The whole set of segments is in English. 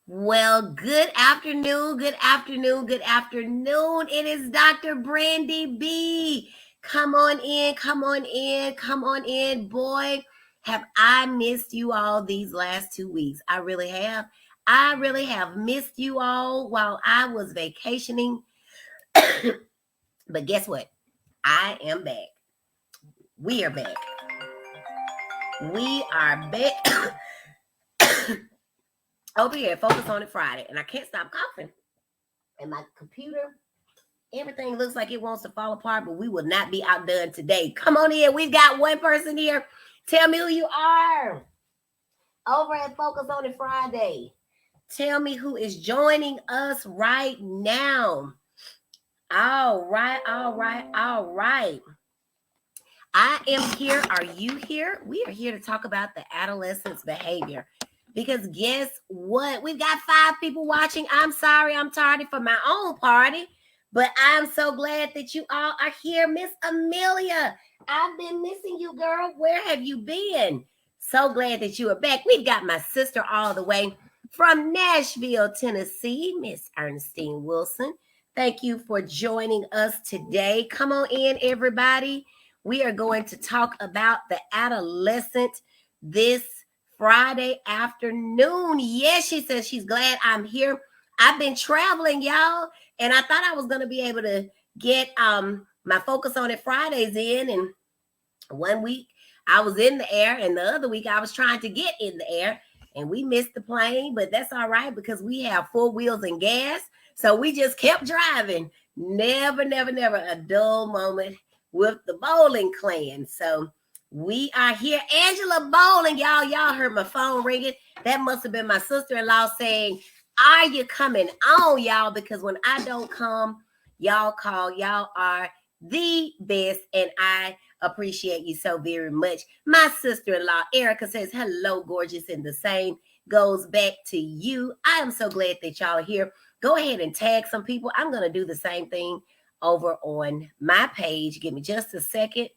Well, good afternoon, good afternoon, good afternoon. It is Dr. Brandy B. Come on in, come on in, come on in. Boy, have I missed you all these last 2 weeks. I really have. I really have missed you all while I was vacationing. But guess what? I am back. We are back. We are back. Over here, Focus on It Friday. And I can't stop coughing. And my computer, everything looks like it wants to fall apart, but we will not be outdone today. Come on in. We've got one person here. Tell me who you are. Over at Focus on It Friday. Tell me who is joining us right now. All right, all right, all right. I am here. Are you here? We are here to talk about the adolescent's behavior. Because guess what? We've got 5 people watching. I'm sorry, I'm tardy for my own party. But I'm so glad that you all are here. Miss Amelia, I've been missing you, girl. Where have you been? So glad that you are back. We've got my sister all the way from Nashville, Tennessee, Miss Ernestine Wilson. Thank you for joining us today. Come on in, everybody. We are going to talk about the adolescent this Friday afternoon. Yes, she says she's glad I'm here. I've been traveling, y'all, and I thought I was going to be able to get my Focus on It Fridays in. And one week I was in the air, and the other week I was trying to get in the air, and we missed the plane. But that's all right because we have 4 wheels and gas, so we just kept driving. Never a dull moment with the Bowling Clan. So we are here. Angela Bowling, y'all heard my phone ringing. That must have been my sister-in-law saying, are you coming on, y'all? Because when I don't come, y'all call. Y'all are the best, and I appreciate you so very much. My sister-in-law, Erica, says, hello, gorgeous, and the same goes back to you. I am so glad that y'all are here. Go ahead and tag some people. I'm going to do the same thing over on my page. Give me just a second,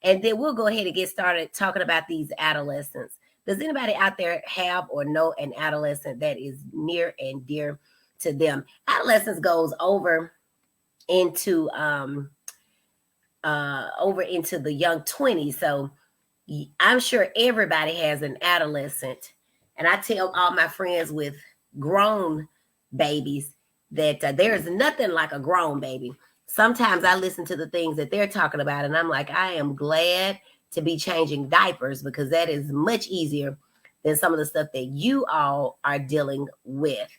and then we'll go ahead and get started talking about these adolescents. Does anybody out there have or know an adolescent that is near and dear to them? Adolescence goes over into the young 20s. So I'm sure everybody has an adolescent. And I tell all my friends with grown babies that there is nothing like a grown baby. Sometimes I listen to the things that they're talking about, and I'm like, I am glad to be changing diapers because that is much easier than some of the stuff that you all are dealing with.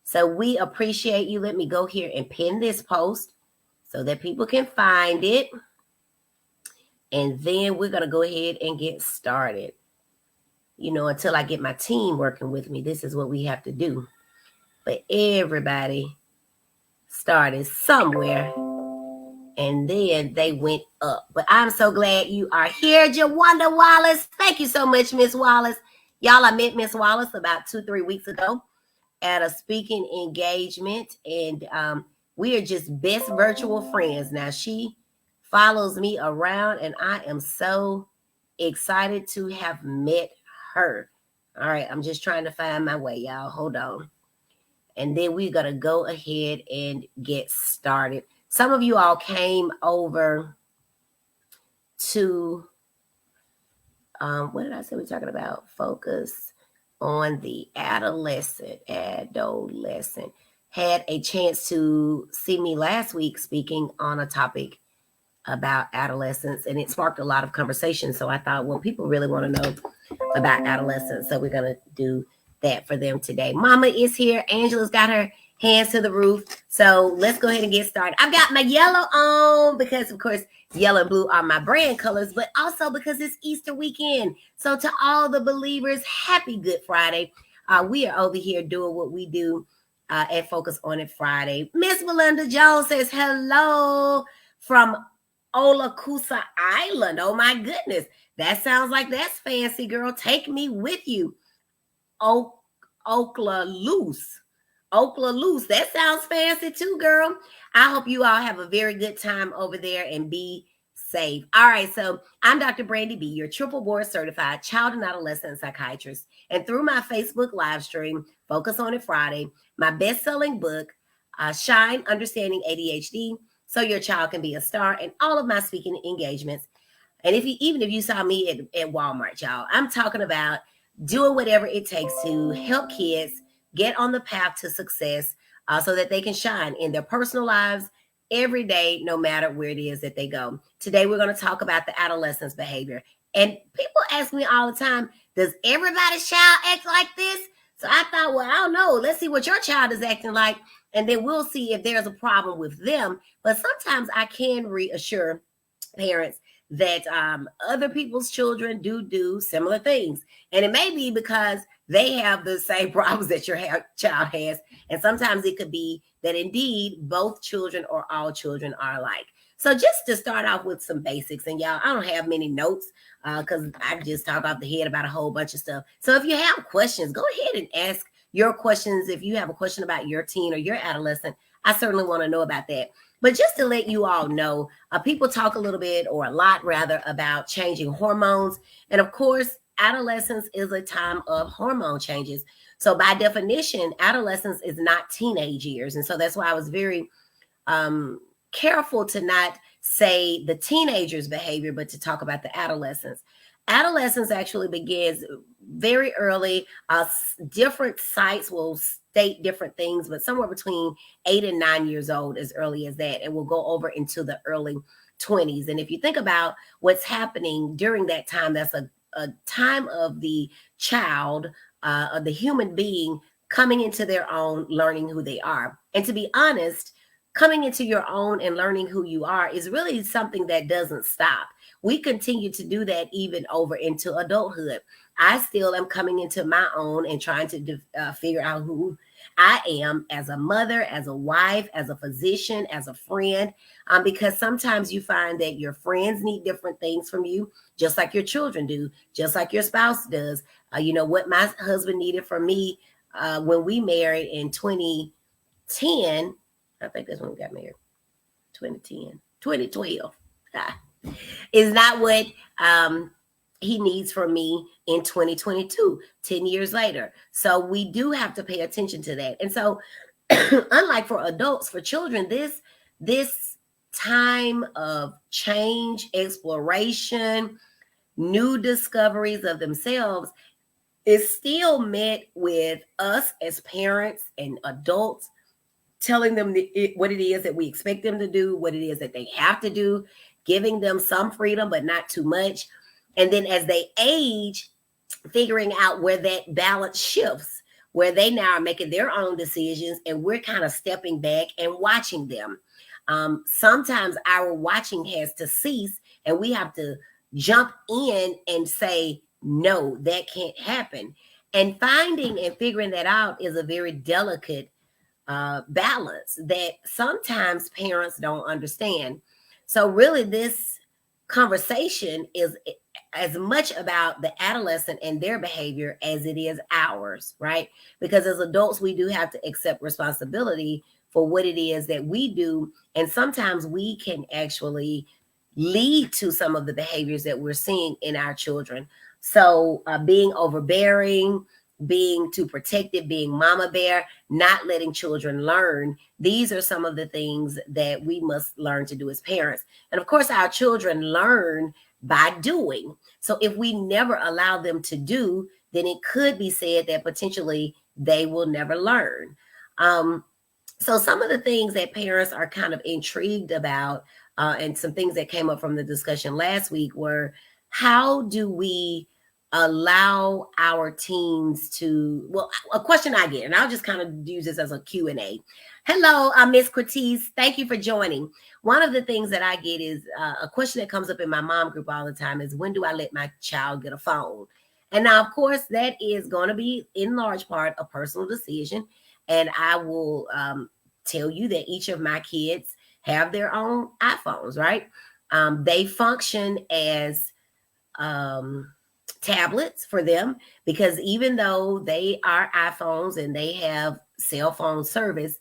So we appreciate you. Let me go here and pin this post so that people can find it. And then we're going to go ahead and get started. You know, until I get my team working with me, this is what we have to do. But everybody started somewhere, and then they went up. But I'm so glad you are here, Jawanda Wallace. Thank you so much, Miss Wallace. Y'all, I met Miss Wallace about 2-3 weeks ago at a speaking engagement, and we are just best virtual friends. Now, she follows me around, and I am so excited to have met her. All right, I'm just trying to find my way, y'all. Hold on. And then we're going to go ahead and get started. Some of you all came over to, what did I say we're talking about? Focus on the adolescent. Had a chance to see me last week speaking on a topic about adolescence, and it sparked a lot of conversation. So I thought, well, people really want to know about adolescence, so we're going to do that for them today. Mama is here. Angela's got her hands to the roof. So let's go ahead and get started. I've got my yellow on because, of course, yellow and blue are my brand colors, but also because it's Easter weekend. So to all the believers, happy Good Friday. We are over here doing what we do at Focus on It Friday. Miss Melinda Jones says hello from Olakusa Island. Oh my goodness. That sounds like that's fancy, girl. Take me with you. Oklaloose. That sounds fancy too, girl. I hope you all have a very good time over there and be safe. All right, so I'm Dr. Brandy B, your triple board certified child and adolescent psychiatrist. And through my Facebook live stream, Focus on It Friday, my best-selling book, Shine Understanding ADHD, so your child can be a star, and all of my speaking engagements. And even if you saw me at Walmart, y'all, I'm talking about doing whatever it takes to help kids get on the path to success so that they can shine in their personal lives every day, no matter where it is that they go. Today, we're going to talk about the adolescent's behavior. And people ask me all the time, does everybody's child act like this? So I thought, well, I don't know. Let's see what your child is acting like, and then we'll see if there's a problem with them. But sometimes I can reassure parents that other people's children do similar things. And it may be because they have the same problems that your child has. And sometimes it could be that indeed both children or all children are alike. So just to start off with some basics, and y'all, I don't have many notes because I just talk off the head about a whole bunch of stuff. So if you have questions, go ahead and ask your questions. If you have a question about your teen or your adolescent, I certainly want to know about that. But just to let you all know, people talk a little bit, or a lot rather, about changing hormones. And of course, adolescence is a time of hormone changes. So by definition, adolescence is not teenage years. And so that's why I was very careful to not say the teenager's behavior, but to talk about the adolescence. Adolescence actually begins very early. Different sites will state different things, but somewhere between 8 and 9 years old, as early as that, and we'll go over into the early 20s. And if you think about what's happening during that time, that's a time of the child, of the human being coming into their own, learning who they are. And to be honest, coming into your own and learning who you are is really something that doesn't stop. We continue to do that even over into adulthood. I still am coming into my own and trying to figure out who I am as a mother, as a wife, as a physician, as a friend, because sometimes you find that your friends need different things from you, just like your children do, just like your spouse does. You know, what my husband needed from me when we married in 2010, I think that's when we got married, 2012, is not what he needs from me in 2022, 10 years later. So we do have to pay attention to that. And so unlike for adults, for children, this time of change, exploration, new discoveries of themselves is still met with us as parents and adults telling them what it is that we expect them to do, what it is that they have to do, giving them some freedom, but not too much. And then as they age, figuring out where that balance shifts, where they now are making their own decisions and we're kind of stepping back and watching them. Sometimes our watching has to cease and we have to jump in and say, no, that can't happen. And finding and figuring that out is a very delicate balance that sometimes parents don't understand. So really this conversation is as much about the adolescent and their behavior as it is ours, right? Because as adults, we do have to accept responsibility for what it is that we do. And sometimes we can actually lead to some of the behaviors that we're seeing in our children. So being overbearing, being too protective, being mama bear, not letting children learn. These are some of the things that we must learn to do as parents. And of course, our children learn by doing. So if we never allow them to do, then it could be said that potentially they will never learn. So some of the things that parents are kind of intrigued about, and some things that came up from the discussion last week were, how do we allow our teens to, well, a question I get, and I'll just kind of use this as a Q&A. Hello, Miss Cortez. Thank you for joining. One of the things that I get is a question that comes up in my mom group all the time is, when do I let my child get a phone? And now, of course, that is going to be in large part a personal decision. And I will tell you that each of my kids have their own iPhones, right? They function as tablets for them, because even though they are iPhones and they have cell phone service,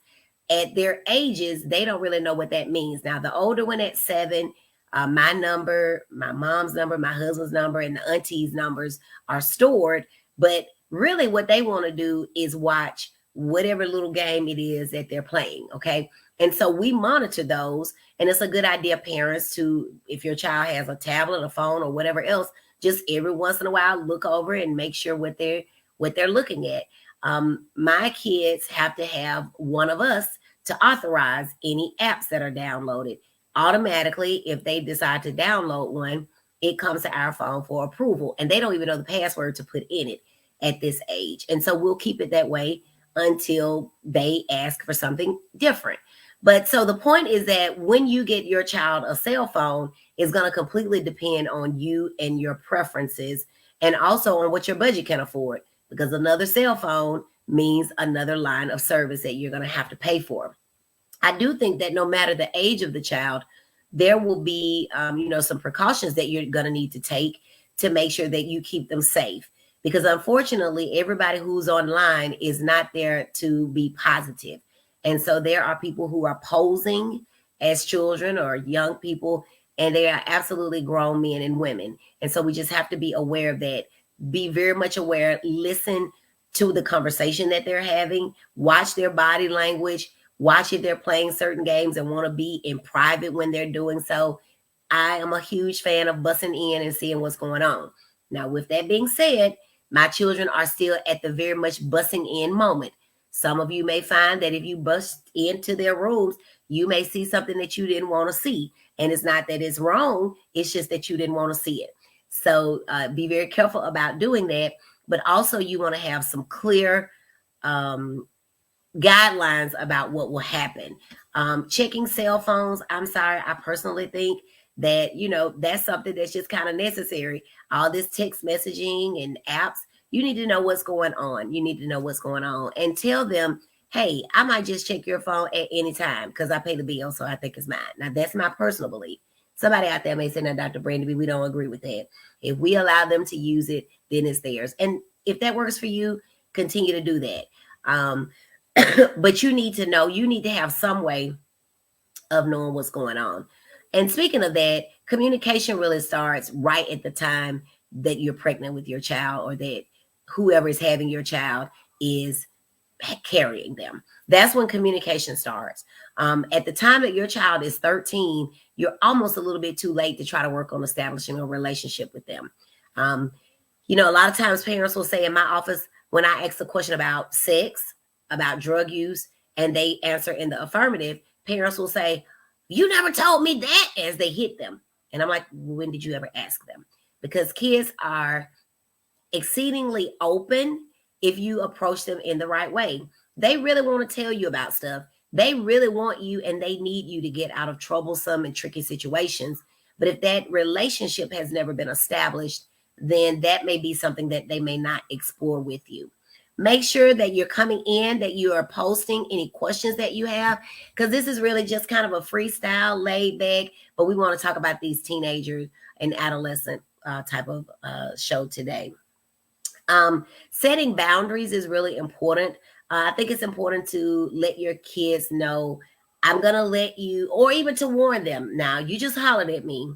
at their ages, they don't really know what that means. Now, the older one at 7, My number, my mom's number, my husband's number, and the auntie's numbers are stored. But really what they want to do is watch whatever little game it is that they're playing. Okay. And so we monitor those. And it's a good idea, parents, to, if your child has a tablet, a phone, or whatever else, just every once in a while, look over and make sure what they're looking at. My kids have to have one of us to authorize any apps that are downloaded. Automatically, if they decide to download one, it comes to our phone for approval. And they don't even know the password to put in it at this age. And so we'll keep it that way until they ask for something different. But so the point is that when you get your child a cell phone, it's going to completely depend on you and your preferences, and also on what your budget can afford, because another cell phone means another line of service that you're going to have to pay for. I do think that no matter the age of the child, there will be, some precautions that you're going to need to take to make sure that you keep them safe. Because unfortunately, everybody who's online is not there to be positive. And so there are people who are posing as children or young people, and they are absolutely grown men and women. And so we just have to be aware of that. Be very much aware. Listen to the conversation that they're having. Watch their body language. Watch if they're playing certain games and want to be in private when they're doing so. I am a huge fan of busting in and seeing what's going on. Now, with that being said, my children are still at the very much busting in moment. Some of you may find that if you bust into their rooms, you may see something that you didn't want to see. And it's not that it's wrong. It's just that you didn't want to see it. So be very careful about doing that. But also you want to have some clear guidelines about what will happen. Checking cell phones, I'm sorry, I personally think that, that's something that's just kind of necessary. All this text messaging and apps, you need to know what's going on. You need to know what's going on and tell them, hey, I might just check your phone at any time because I pay the bill, so I think it's mine. Now, that's my personal belief. Somebody out there may say, now, Dr. Brandy, we don't agree with that. If we allow them to use it, then it's theirs. And if that works for you, continue to do that. But you need to know, you need to have some way of knowing what's going on. And speaking of that, communication really starts right at the time that you're pregnant with your child, or that whoever is having your child is carrying them. That's when communication starts. At the time that your child is 13, you're almost a little bit too late to try to work on establishing a relationship with them. A lot of times parents will say in my office, when I ask a question about sex, about drug use, and they answer in the affirmative, parents will say, you never told me that, as they hit them. And I'm like, when did you ever ask them? Because kids are exceedingly open if you approach them in the right way. They really want to tell you about stuff. They really want you, and they need you to get out of troublesome and tricky situations. But if that relationship has never been established, then that may be something that they may not explore with you. Make sure that you're coming in, that you are posting any questions that you have, because this is really just kind of a freestyle, laid back, but we want to talk about these teenagers and adolescent type of show today. Setting boundaries is really important. I think it's important to let your kids know, I'm going to let you, or even to warn them. Now, you just hollered at me,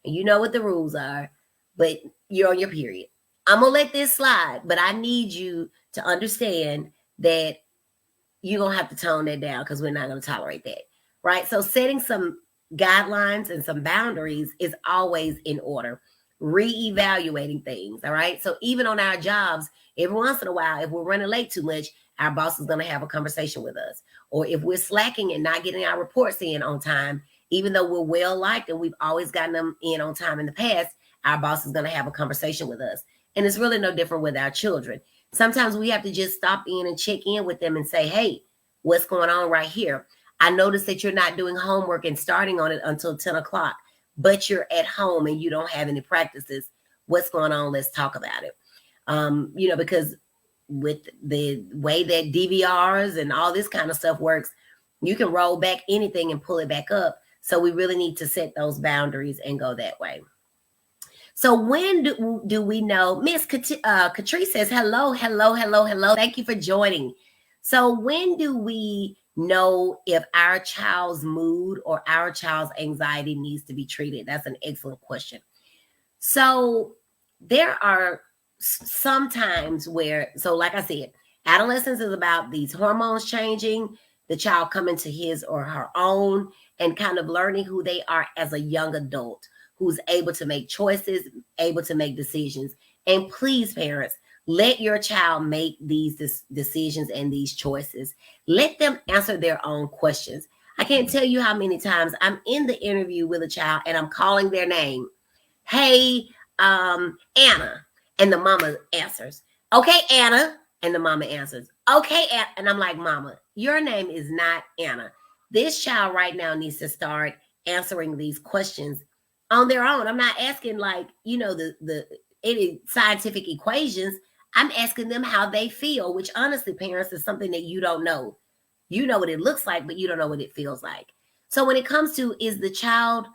and you know what the rules are, but you're on your period. I'm going to let this slide, but I need you to understand that you're going to have to tone that down, because we're not going to tolerate that, right? So setting some guidelines and some boundaries is always in order. Reevaluating things, all right? So even on our jobs, every once in a while, if we're running late too much, our boss is going to have a conversation with us. Or if we're slacking and not getting our reports in on time, even though we're well liked and we've always gotten them in on time in the past, our boss is going to have a conversation with us. And it's really no different with our children. Sometimes we have to just stop in and check in with them and say, hey, what's going on right here? I noticed that you're not doing homework and starting on it until 10 o'clock, but you're at home and you don't have any practices. What's going on? Let's talk about it. Because with the way that DVRs and all this kind of stuff works, you can roll back anything and pull it back up. So we really need to set those boundaries and go that way. So when do we know? Miss Catrice says, hello. Thank you for joining. So when do we know if our child's mood or our child's anxiety needs to be treated? That's an excellent question. So there are some times where, so like I said, adolescence is about these hormones changing, the child coming to his or her own, and kind of learning who they are as a young adult who's able to make choices, able to make decisions. And please, parents, let your child make these decisions and these choices. Let them answer their own questions. I can't tell you how many times I'm in the interview with a child and I'm calling their name. Hey, Anna. And the mama answers, okay, Anna. And the mama answers, okay, Anna. And I'm like, Mama, your name is not Anna. This child right now needs to start answering these questions on their own. I'm not asking like, the any scientific equations. I'm asking them how they feel, which honestly, parents, is something that you don't know. You know what it looks like, but you don't know what it feels like. So when it comes to, is the child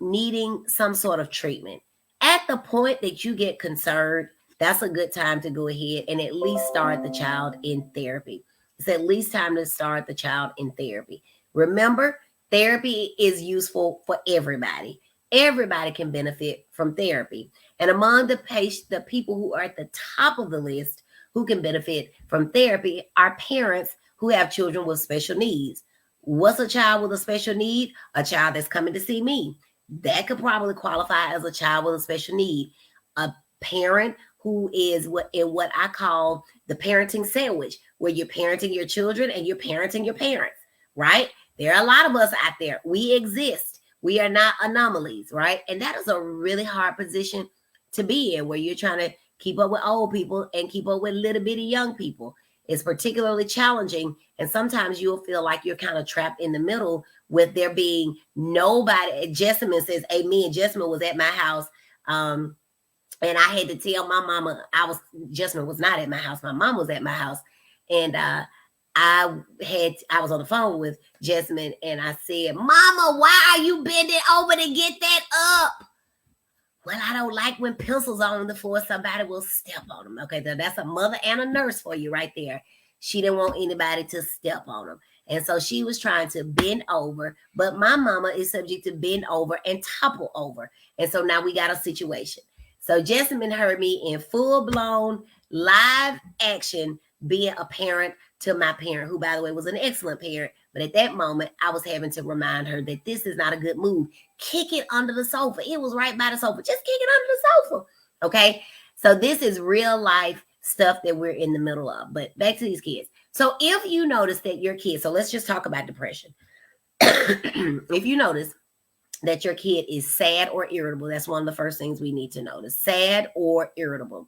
needing some sort of treatment, at the point that you get concerned, that's a good time to go ahead and at least start the child in therapy. It's at least time to start the child in therapy. Remember, therapy is useful for everybody. Everybody can benefit from therapy. And among the people who are at the top of the list who can benefit from therapy are parents who have children with special needs. What's a child with a special need? A child that's coming to see me. That could probably qualify as a child with a special need. A parent who is what I call the parenting sandwich, where you're parenting your children and you're parenting your parents, right? There are a lot of us out there. We exist. We are not anomalies, right? And that is a really hard position to be in, where you're trying to keep up with old people and keep up with little bitty young people. It's particularly challenging. And sometimes you'll feel like you're kind of trapped in the middle with there being nobody. Jessamine says, amen. Jessamine was at my house. And I had to tell my mama, Jessamine was not at my house. My mom was at my house. And I was on the phone with Jessamine and I said, Mama, why are you bending over to get that up? Well, I don't like when pencils are on the floor, somebody will step on them. Okay, that's a mother and a nurse for you right there. She didn't want anybody to step on them. And so she was trying to bend over, but my mama is subject to bend over and topple over. And so now we got a situation. So Jessamine heard me in full-blown live action being a parent to my parent, who, by the way, was an excellent parent. But at that moment, I was having to remind her that this is not a good move. Kick it under the sofa. It was right by the sofa. Just kick it under the sofa. Okay? So this is real life stuff that we're in the middle of. But back to these kids. So if you notice that your kid, so let's just talk about depression. If you notice that your kid is sad or irritable, that's one of the first things we need to notice. Sad or irritable.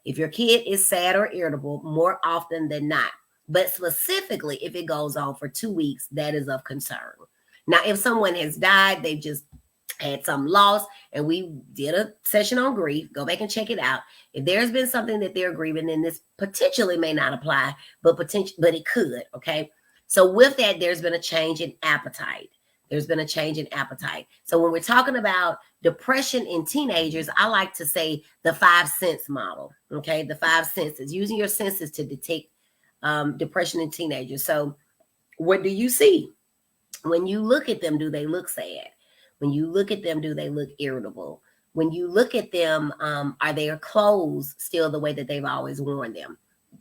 If your kid is sad or irritable, more often than not, but specifically if it goes on for 2 weeks, that is of concern. Now, if someone has died, they've just had some loss, and we did a session on grief, go back and check it out. If there's been something that they're grieving, then this potentially may not apply, but it could, okay? So with that, there's been a change in appetite. There's been a change in appetite. So when we're talking about depression in teenagers, I like to say the 5 sense model, okay? The 5 senses, using your senses to detect depression in teenagers. So what do you see? When you look at them, do they look sad? When you look at them, do they look irritable? When you look at them, are their clothes still the way that they've always worn them?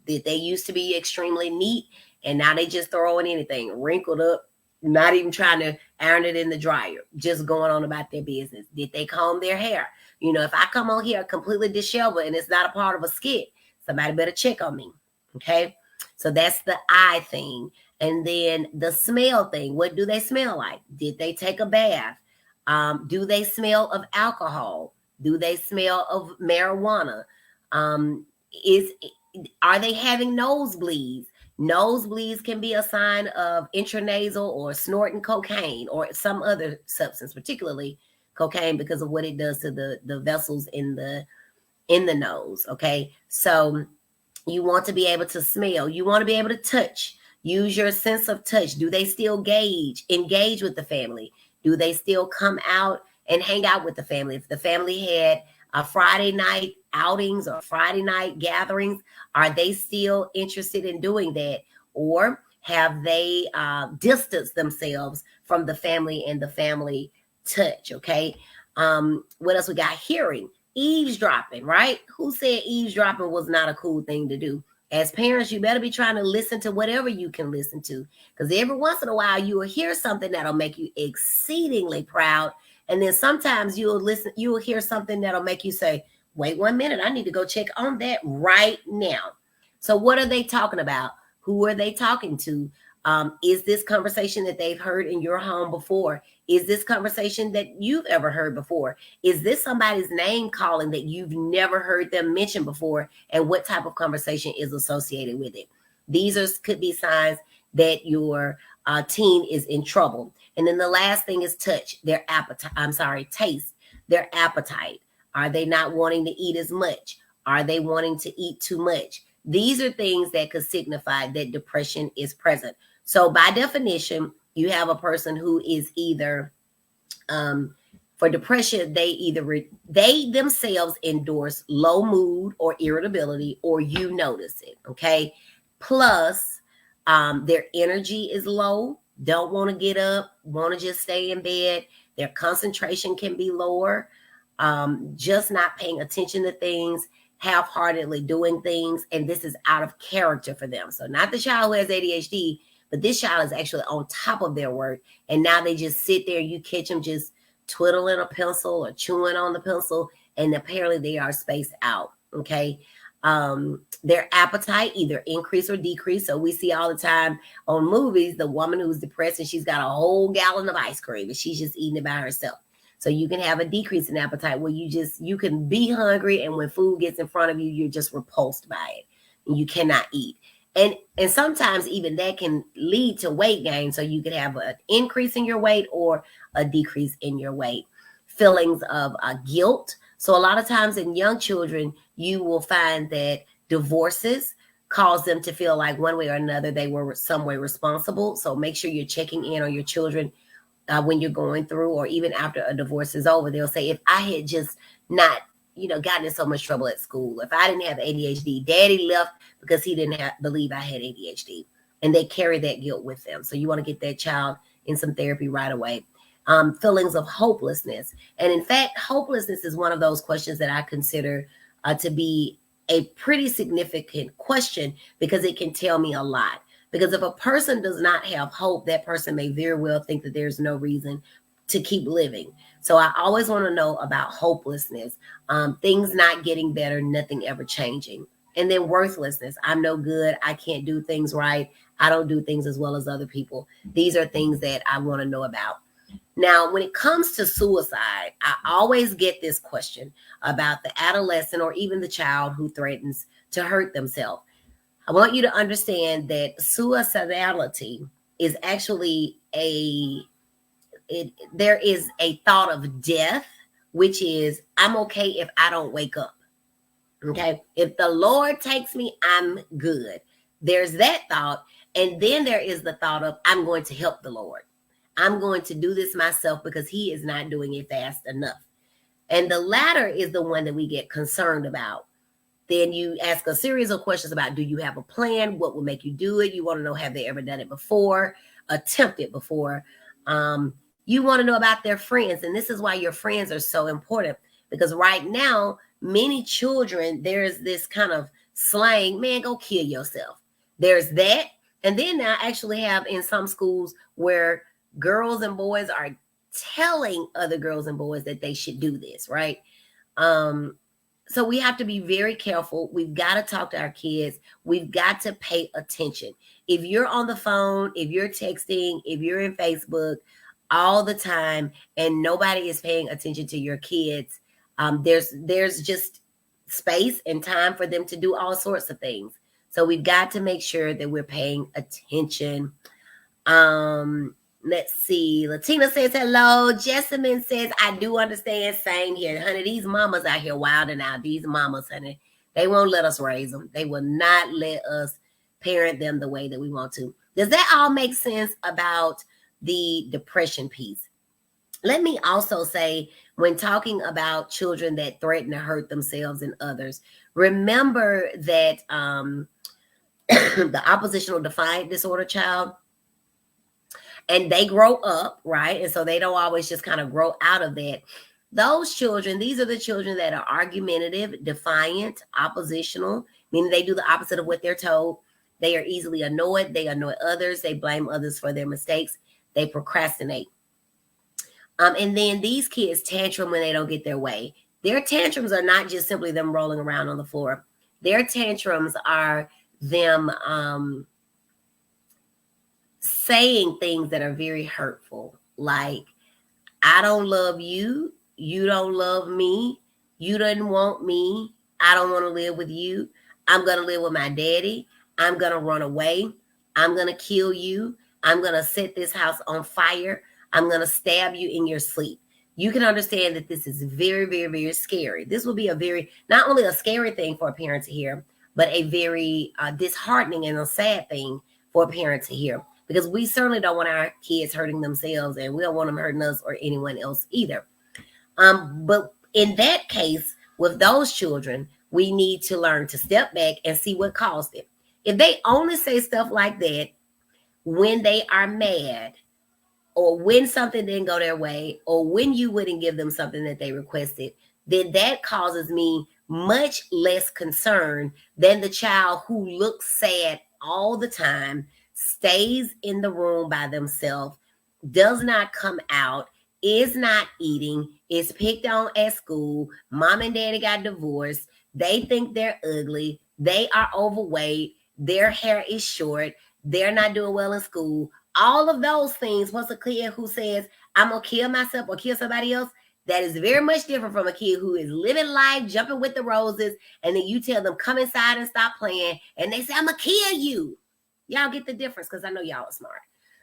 Did they used to be extremely neat and now they just throwing anything wrinkled up, not even trying to iron it in the dryer, just going on about their business? Did they comb their hair? You know, if I come on here completely disheveled and it's not a part of a skit, somebody better check on me, okay? So that's the eye thing. And then the smell thing. What do they smell like? Did they take a bath? Do they smell of alcohol? Do they smell of marijuana? Are they having nosebleeds? Nosebleeds can be a sign of intranasal or snorting cocaine or some other substance, particularly cocaine, because of what it does to the vessels in the nose. Okay, so you want to be able to smell. You want to be able to touch. Use your sense of touch. Do they still engage with the family? Do they still come out and hang out with the family? If the family had a Friday night outings or Friday night gatherings, are they still interested in doing that? Or Have they distanced themselves from the family and the family touch? Okay. What else we got? Hearing, eavesdropping, right? Who said eavesdropping was not a cool thing to do? As parents, you better be trying to listen to whatever you can listen to, because every once in a while you will hear something that'll make you exceedingly proud, and then sometimes you will hear something that'll make you say, wait 1 minute, I need to go check on that right now. So what are they talking about? Who are they talking to? Is this conversation that they've heard in your home before? Is this conversation that you've ever heard before? Is this somebody's name calling that you've never heard them mention before? And what type of conversation is associated with it? These could be signs that your teen is in trouble. And then the last thing is touch, their appetite. Taste, their appetite. Are they not wanting to eat as much? Are they wanting to eat too much? These are things that could signify that depression is present. So by definition, you have a person who is either, for depression, they themselves endorse low mood or irritability, or you notice it, okay? Plus, their energy is low, don't want to get up, want to just stay in bed. Their concentration can be lower, just not paying attention to things, half-heartedly doing things, and this is out of character for them. So not the child who has ADHD, but this child is actually on top of their work, and now they just sit there. You catch them just twiddling a pencil or chewing on the pencil, and apparently they are spaced out, okay? Their appetite either increase or decrease. So we see all the time on movies, the woman who's depressed and she's got a whole gallon of ice cream and she's just eating it by herself. So you can have a decrease in appetite where you can be hungry, and when food gets in front of you, you're just repulsed by it and you cannot eat. And sometimes even that can lead to weight gain. So you could have an increase in your weight or a decrease in your weight. Feelings of guilt. So a lot of times in young children, you will find that divorces cause them to feel like one way or another they were some way responsible. So make sure you're checking in on your children when you're going through, or even after a divorce is over. They'll say, if I had just not gotten in so much trouble at school, if I didn't have ADHD, daddy left because he didn't believe I had ADHD, and they carry that guilt with them. So you want to get that child in some therapy right away. Feelings of hopelessness. And in fact, hopelessness is one of those questions that I consider to be a pretty significant question, because it can tell me a lot. Because if a person does not have hope, that person may very well think that there's no reason to keep living. So I always want to know about hopelessness, things not getting better, nothing ever changing. And then worthlessness. I'm no good. I can't do things right. I don't do things as well as other people. These are things that I want to know about. Now, when it comes to suicide, I always get this question about the adolescent or even the child who threatens to hurt themselves. I want you to understand that suicidality is actually there is a thought of death, which is, I'm okay if I don't wake up. Okay. If the Lord takes me, I'm good. There's that thought. And then there is the thought of, I'm going to help the Lord. I'm going to do this myself because he is not doing it fast enough. And the latter is the one that we get concerned about. Then you ask a series of questions about, do you have a plan? What will make you do it? You want to know, have they ever done it before, attempted before? You want to know about their friends. And this is why your friends are so important, because right now, many children, there's this kind of slang, man, go kill yourself. There's that. And then I actually have in some schools where girls and boys are telling other girls and boys that they should do this, right? So we have to be very careful. We've got to talk to our kids. We've got to pay attention. If you're on the phone, if you're texting, if you're in Facebook all the time and nobody is paying attention to your kids, there's just space and time for them to do all sorts of things. So we've got to make sure that we're paying attention. Let's see. Latina says hello. Jessamine says, I do understand. Same here. Honey, these mamas out here wilding out. These mamas, honey, they won't let us raise them. They will not let us parent them the way that we want to. Does that all make sense about the depression piece? Let me also say, when talking about children that threaten to hurt themselves and others, remember that the oppositional defiant disorder child, and they grow up, right? And so they don't always just kind of grow out of that. Those children, these are the children that are argumentative, defiant, oppositional, meaning they do the opposite of what they're told. They are easily annoyed. They annoy others. They blame others for their mistakes. They procrastinate. And then these kids tantrum when they don't get their way. Their tantrums are not just simply them rolling around on the floor. Their tantrums are them saying things that are very hurtful, like, I don't love you. You don't love me. You didn't want me. I don't want to live with you. I'm going to live with my daddy. I'm going to run away. I'm going to kill you. I'm going to set this house on fire. I'm going to stab you in your sleep. You can understand that this is very, very, very scary. This will be a very, not only a scary thing for a parent to hear, but a very disheartening and a sad thing for a parent to hear. Because we certainly don't want our kids hurting themselves, and we don't want them hurting us or anyone else either. But in that case, with those children, we need to learn to step back and see what caused it. If they only say stuff like that when they are mad, or when something didn't go their way, or when you wouldn't give them something that they requested, then that causes me much less concern than the child who looks sad all the time, stays in the room by themselves, does not come out, is not eating, is picked on at school, mom and daddy got divorced, they think they're ugly, they are overweight, their hair is short, they're not doing well in school. All of those things, plus a kid who says, I'm going to kill myself or kill somebody else, that is very much different from a kid who is living life, jumping with the roses, and then you tell them, come inside and stop playing, and they say, I'm going to kill you. Y'all get the difference, because I know y'all are smart.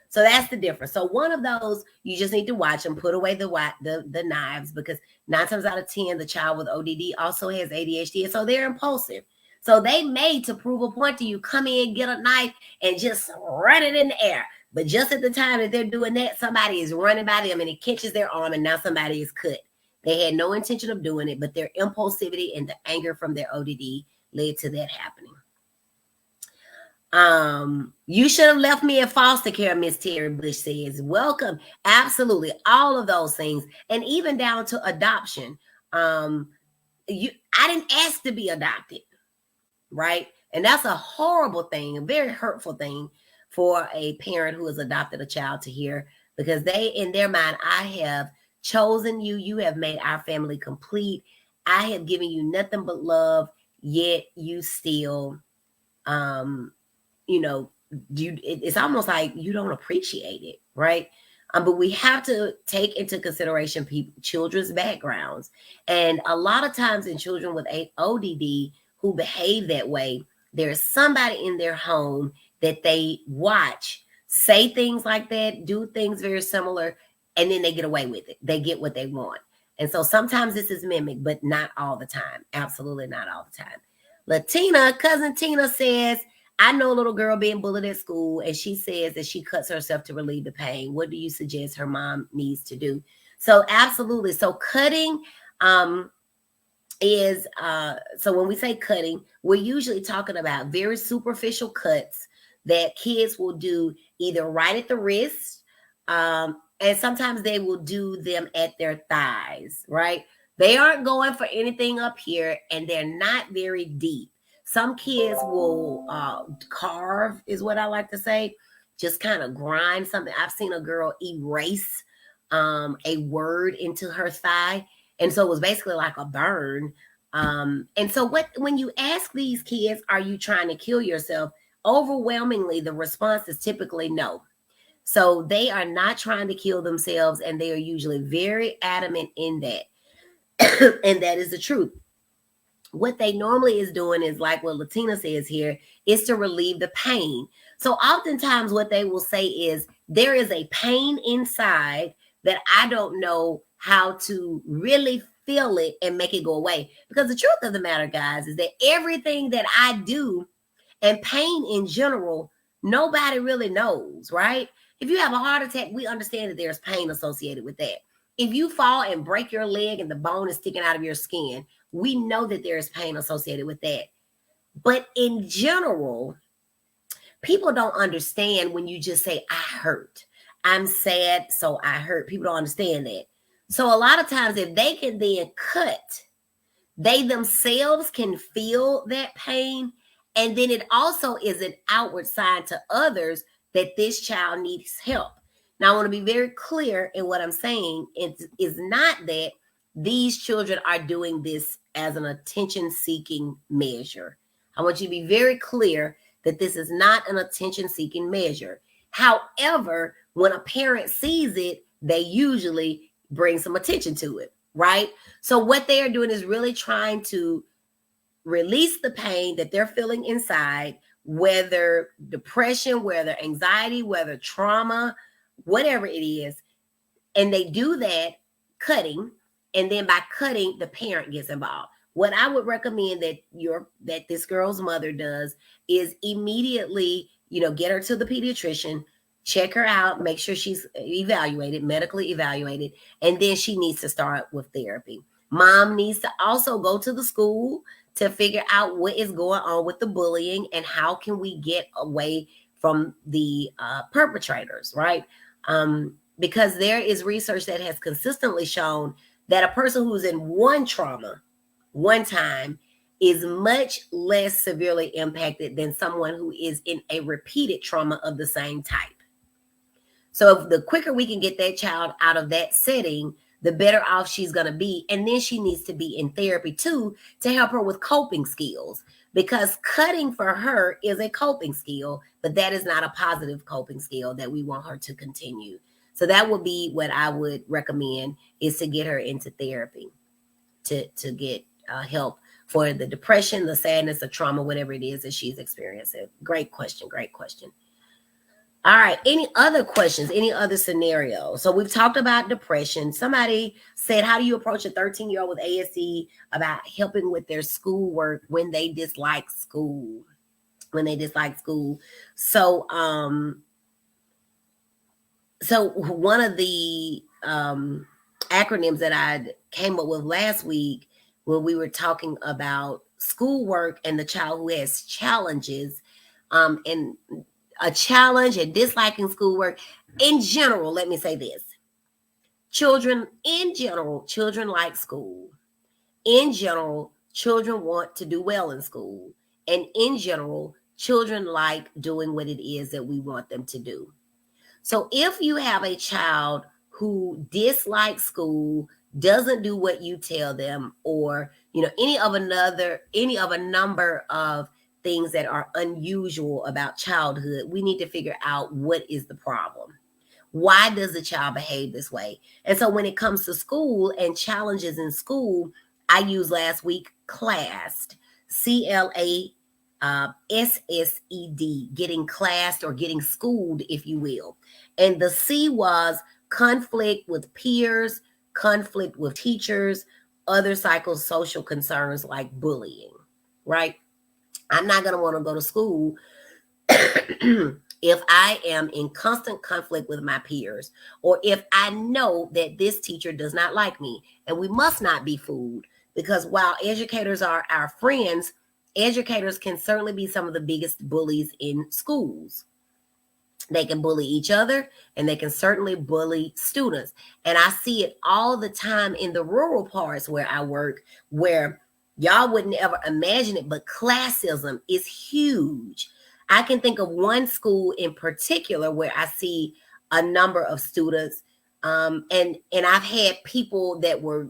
So that's the difference. So one of those, you just need to watch them, put away the knives, because 9 times out of 10, the child with ODD also has ADHD, and so they're impulsive. So they may, to prove a point to you, come in, get a knife, and just run it in the air. But just at the time that they're doing that, somebody is running by them, and it catches their arm, and now somebody is cut. They had no intention of doing it, but their impulsivity and the anger from their ODD led to that happening. You should have left me in foster care, Miss Terry Bush says. Welcome. Absolutely. All of those things. And even down to adoption. I didn't ask to be adopted, right? And that's a horrible thing, a very hurtful thing for a parent who has adopted a child to hear, because they, in their mind, I have chosen you. You have made our family complete. I have given you nothing but love, yet you still, it's almost like you don't appreciate it, right? But we have to take into consideration children's backgrounds. And a lot of times in children with ODD who behave that way, there's somebody in their home that they watch say things like that, do things very similar, and then they get away with it. They get what they want. And so sometimes this is mimicked, but not all the time. Absolutely not all the time. Latina, cousin Tina says, I know a little girl being bullied at school, and she says that she cuts herself to relieve the pain. What do you suggest her mom needs to do? So absolutely. So cutting is, so when we say cutting, we're usually talking about very superficial cuts that kids will do either right at the wrist, and sometimes they will do them at their thighs, right? They aren't going for anything up here, and they're not very deep. Some kids will carve, is what I like to say, just kind of grind something. I've seen a girl erase a word into her thigh, and so it was basically like a burn. And so when you ask these kids, are you trying to kill yourself? Overwhelmingly, the response is typically no. So they are not trying to kill themselves, and they are usually very adamant in that. And that is the truth. What they normally is doing is like what Latina says here, is to relieve the pain. So oftentimes what they will say is, there is a pain inside that I don't know how to really feel it and make it go away. Because the truth of the matter, guys, is that everything that I do, and pain in general, nobody really knows, right? If you have a heart attack, we understand that there's pain associated with that. If you fall and break your leg and the bone is sticking out of your skin, we know that there is pain associated with that. But in general, people don't understand when you just say, I hurt. I'm sad, so I hurt. People don't understand that. So a lot of times, if they can then cut, they themselves can feel that pain. And then it also is an outward sign to others that this child needs help. Now, I want to be very clear in what I'm saying. It is not that these children are doing this as an attention-seeking measure. I want you to be very clear that this is not an attention-seeking measure. However, when a parent sees it, they usually bring some attention to it, right? So what they are doing is really trying to release the pain that they're feeling inside, whether depression, whether anxiety, whether trauma, whatever it is. And they do that cutting. And then by cutting, the parent gets involved. What I would recommend that this girl's mother does is immediately, get her to the pediatrician, check her out, make sure she's medically evaluated, and then she needs to start with therapy. Mom needs to also go to the school to figure out what is going on with the bullying and how can we get away from the perpetrators, right? Because there is research that has consistently shown that a person who's in one trauma one time is much less severely impacted than someone who is in a repeated trauma of the same type. So if the quicker we can get that child out of that setting, the better off she's going to be. And then she needs to be in therapy too, to help her with coping skills, because cutting for her is a coping skill, but that is not a positive coping skill that we want her to continue. So that would be what I would recommend, is to get her into therapy to get help for the depression, the sadness, the trauma, whatever it is that she's experiencing. Great question. All right. Any other questions? Any other scenarios? So we've talked about depression. Somebody said, how do you approach a 13-year-old with ASD about helping with their schoolwork when they dislike school? So, so one of the acronyms that I came up with last week when we were talking about schoolwork and the child who has challenges, and a challenge and disliking schoolwork in general, let me say this. Children like school. In general, children want to do well in school. And in general, children like doing what it is that we want them to do. So if you have a child who dislikes school, doesn't do what you tell them, or any of a number of things that are unusual about childhood, we need to figure out what is the problem. Why does the child behave this way? And so when it comes to school and challenges in school, I used last week CLASSED, CLASSED, getting classed or getting schooled, if you will. And the C was conflict with peers, conflict with teachers, other psychosocial concerns like bullying, right? I'm not going to want to go to school if I am in constant conflict with my peers, or if I know that this teacher does not like me. And we must not be fooled, because while educators are our friends, educators can certainly be some of the biggest bullies in schools. They can bully each other, and they can certainly bully students. And I see it all the time in the rural parts where I work, where y'all wouldn't ever imagine it, but classism is huge. I can think of one school in particular where I see a number of students, and I've had people that were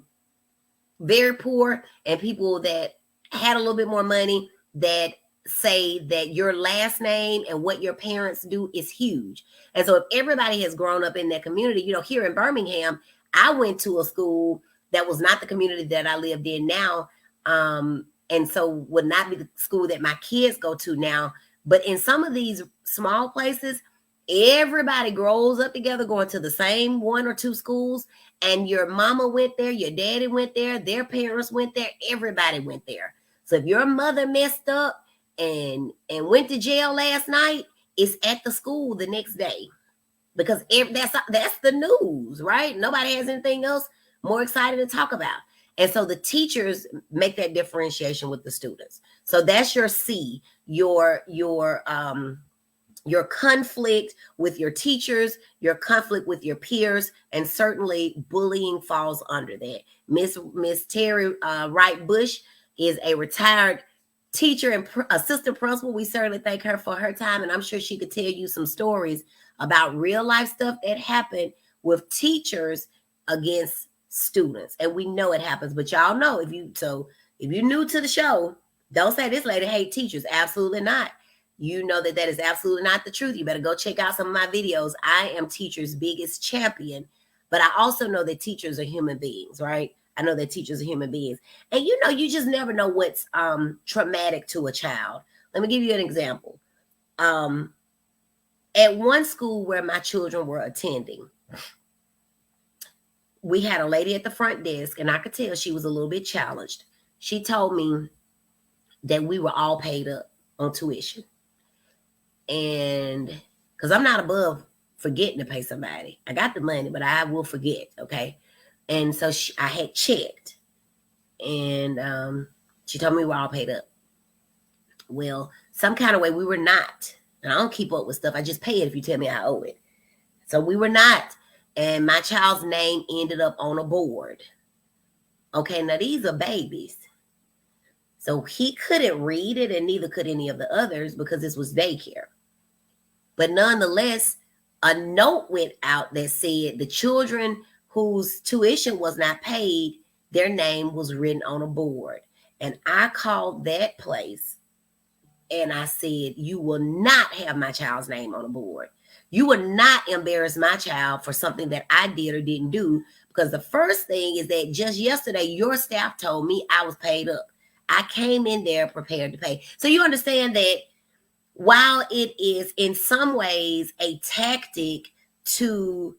very poor and people that had a little bit more money that say that your last name and what your parents do is huge. And so if everybody has grown up in that community, here in Birmingham, I went to a school that was not the community that I lived in now, and so would not be the school that my kids go to now. But in some of these small places, everybody grows up together going to the same one or two schools, and your mama went there, your daddy went there, their parents went there, everybody went there. So if your mother messed up and went to jail last night, it's at the school the next day, because that's the news, right? Nobody has anything else more exciting to talk about. And so the teachers make that differentiation with the students. So that's your C, your your conflict with your teachers, your conflict with your peers, and certainly bullying falls under that. Miss Terry Wright Bush is a retired teacher and assistant principal. We certainly thank her for her time, and I'm sure she could tell you some stories about real life stuff that happened with teachers against students. And we know it happens, but y'all know if you're new to the show, don't say this lady hate teachers. Absolutely not. You know that is absolutely not the truth. You better go check out some of my videos. I am teachers' biggest champion, but I also know that teachers are human beings, right? I know that teachers are human beings. And you just never know what's traumatic to a child. Let me give you an example. At one school where my children were attending, we had a lady at the front desk, and I could tell she was a little bit challenged. She told me that we were all paid up on tuition. And because I'm not above forgetting to pay somebody. I got the money, but I will forget, okay? And so I had checked, and she told me we're all paid up. Well, some kind of way we were not. And I don't keep up with stuff. I just pay it if you tell me I owe it. So we were not. And my child's name ended up on a board. Okay, now these are babies. So he couldn't read it, and neither could any of the others because this was daycare. But nonetheless, a note went out that said the children whose tuition was not paid, their name was written on a board. And I called that place and I said, you will not have my child's name on a board. You will not embarrass my child for something that I did or didn't do, because the first thing is that just yesterday, your staff told me I was paid up. I came in there prepared to pay. So you understand that while it is in some ways a tactic to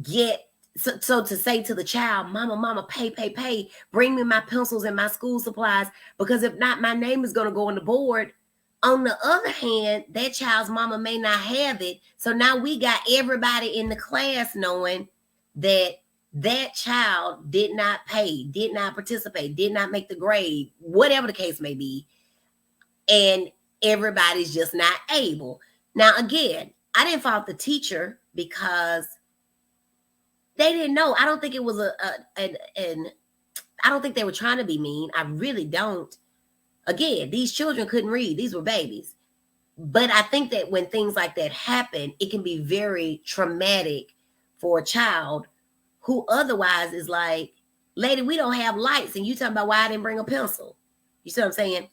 get, so to say to the child, mama, pay, bring me my pencils and my school supplies, because if not, my name is going to go on the board. On the other hand, that child's mama may not have it. So now we got everybody in the class knowing that that child did not pay, did not participate, did not make the grade, whatever the case may be. And everybody's just not able. Now, again, I didn't fault the teacher because they didn't know. I don't think it was I don't think they were trying to be mean. I really don't. Again, these children couldn't read. These were babies. But I think that when things like that happen, it can be very traumatic for a child who otherwise is like, lady, we don't have lights, and you talking about why I didn't bring a pencil. You see what I'm saying?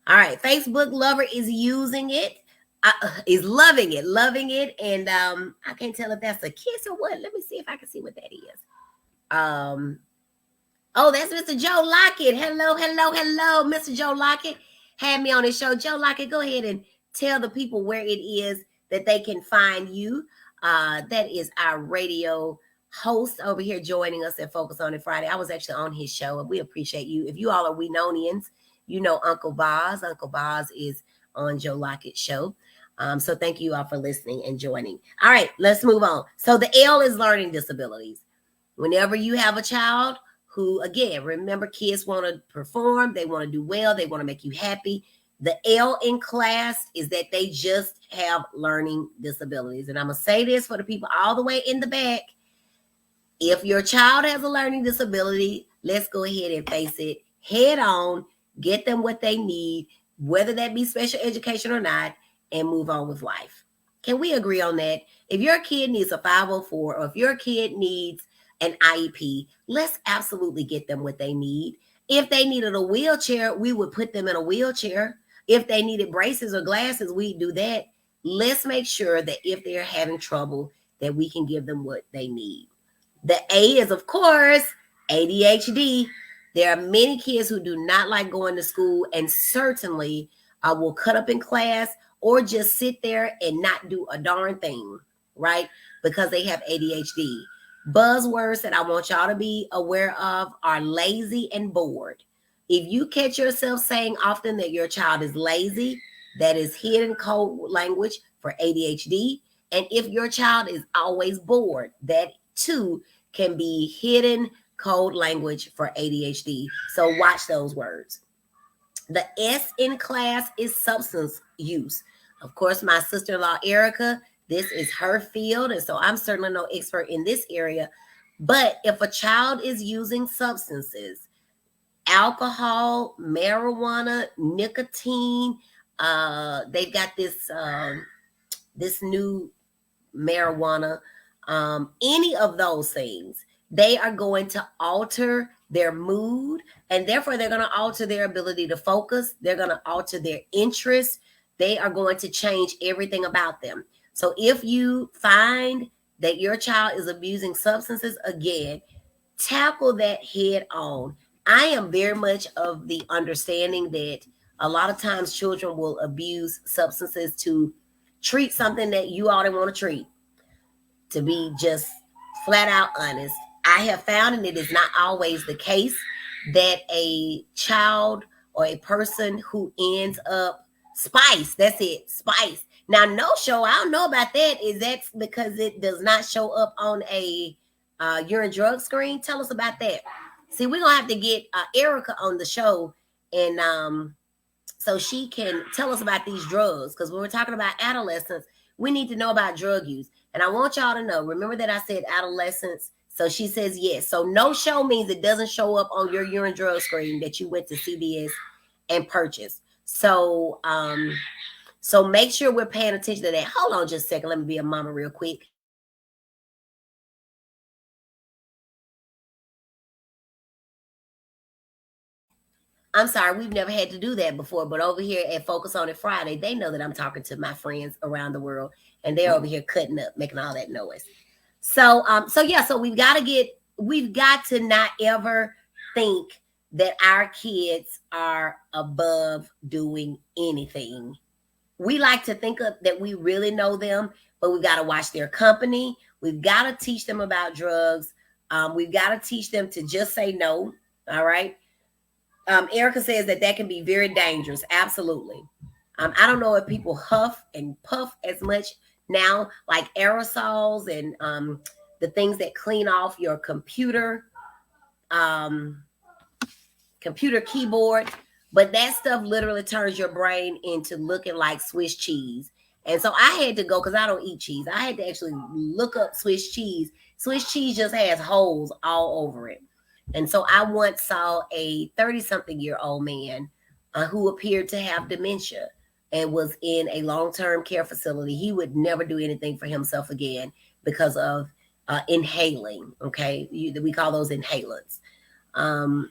All right, Facebook lover is using it, is loving it, and I can't tell if that's a kiss or what. Let me see if I can see what that is. Oh, that's Mr. Joe Lockett. Hello, Mr. Joe Lockett had me on his show. Joe Lockett, go ahead and tell the people where it is that they can find you. That is our radio host over here joining us at Focus on It Friday. I was actually on his show, and we appreciate you. If you all are Winonians, you know Uncle Boz. Uncle Boz is on Joe Lockett's show. So thank you all for listening and joining. All right, let's move on. So the L is learning disabilities. Whenever you have a child who, again, remember, kids want to perform, they want to do well, they want to make you happy. The L in class is that they just have learning disabilities. And I'm going to say this for the people all the way in the back. If your child has a learning disability, let's go ahead and face it head on, get them what they need, whether that be special education or not, and move on with life. Can we agree on that? If your kid needs a 504, or if your kid needs an IEP, let's absolutely get them what they need. If they needed a wheelchair, we would put them in a wheelchair. If they needed braces or glasses, we'd do that. Let's make sure that if they're having trouble, that we can give them what they need. The A is, of course, ADHD. There are many kids who do not like going to school, and certainly will cut up in class or just sit there and not do a darn thing, right? Because they have ADHD. Buzzwords that I want y'all to be aware of are lazy and bored. If you catch yourself saying often that your child is lazy, that is hidden code language for ADHD. And if your child is always bored, that too can be hidden code language for ADHD. So watch those words. The S in class is substance use. Of course, my sister-in-law, Erica, this is her field. And so I'm certainly no expert in this area. But if a child is using substances, alcohol, marijuana, nicotine, they've got this new marijuana, any of those things, they are going to alter their mood, and therefore they're going to alter their ability to focus. They're going to alter their interest. They are going to change everything about them. So if you find that your child is abusing substances, again, tackle that head on. I am very much of the understanding that a lot of times children will abuse substances to treat something that you all didn't want to treat. To be just flat out honest, I have found, and it is not always the case, that a child or a person who ends up spice, that's it, spice. Now, no show, I don't know about that. Is that because it does not show up on a urine drug screen? Tell us about that. See, we're gonna have to get Erica on the show, and so she can tell us about these drugs, because when we're talking about adolescents, we need to know about drug use. And I want y'all to know, remember that I said adolescents. So she says yes. So no show means it doesn't show up on your urine drug screen that you went to CVS and purchased. So so make sure we're paying attention to that. Hold on just a second. Let me be a mama real quick. I'm sorry, we've never had to do that before, but over here at Focus on It Friday, they know that I'm talking to my friends around the world, and they're over here cutting up, making all that noise. So we've got to not ever think that our kids are above doing anything. We like to think that we really know them, but we've got to watch their company. We've got to teach them about drugs. We've got to teach them to just say no. All right. Erica says that can be very dangerous. Absolutely. I don't know if people huff and puff as much now, like aerosols and the things that clean off your computer keyboard, but that stuff literally turns your brain into looking like Swiss cheese. And so I had to go, because I don't eat cheese, I had to actually look up Swiss cheese. Swiss cheese just has holes all over it. And so I once saw a 30-something-year-old man who appeared to have dementia and was in a long-term care facility. He would never do anything for himself again because of inhaling. Okay, we call those inhalants. And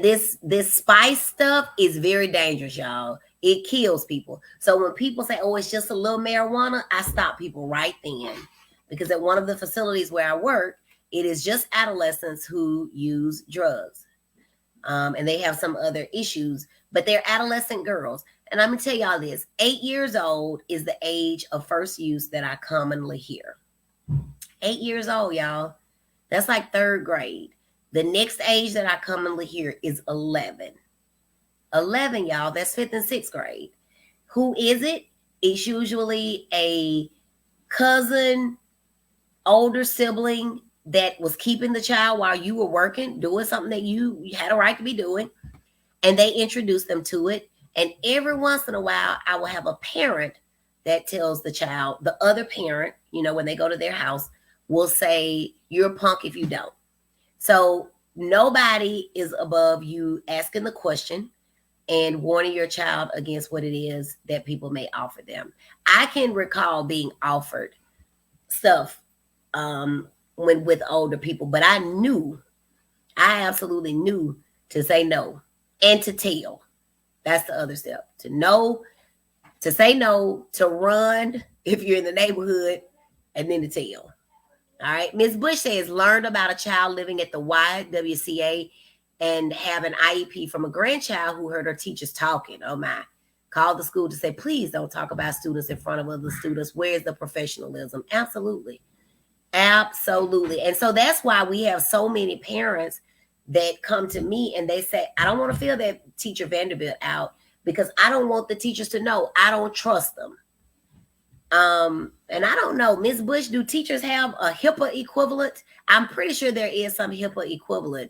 this spice stuff is very dangerous, y'all. It kills people. So when people say, "Oh, it's just a little marijuana," I stop people right then, because at one of the facilities where I work, it is just adolescents who use drugs. And they have some other issues, but they're adolescent girls. And I'm going to tell y'all this, 8 years old is the age of first use that I commonly hear. 8 years old, y'all. That's like third grade. The next age that I commonly hear is 11. 11, y'all, that's fifth and sixth grade. Who is it? It's usually a cousin, older sibling that was keeping the child while you were working, doing something that you had a right to be doing, and they introduced them to it. And every once in a while, I will have a parent that tells the child, the other parent, when they go to their house, will say, "You're a punk if you don't." So nobody is above you asking the question and warning your child against what it is that people may offer them. I can recall being offered stuff when with older people, but I absolutely knew to say no and to tell. That's the other step. To know, to say no, to run if you're in the neighborhood, and then to tell. All right. Ms. Bush says, learned about a child living at the YWCA and have an IEP from a grandchild who heard her teachers talking. Oh my. Called the school to say, please don't talk about students in front of other students. Where's the professionalism? Absolutely. Absolutely. And so that's why we have so many parents that come to me and they say, I don't want to fill that teacher Vanderbilt out because I don't want the teachers to know. I don't trust them. And I don't know, Ms. Bush, do teachers have a HIPAA equivalent? I'm pretty sure there is some HIPAA equivalent.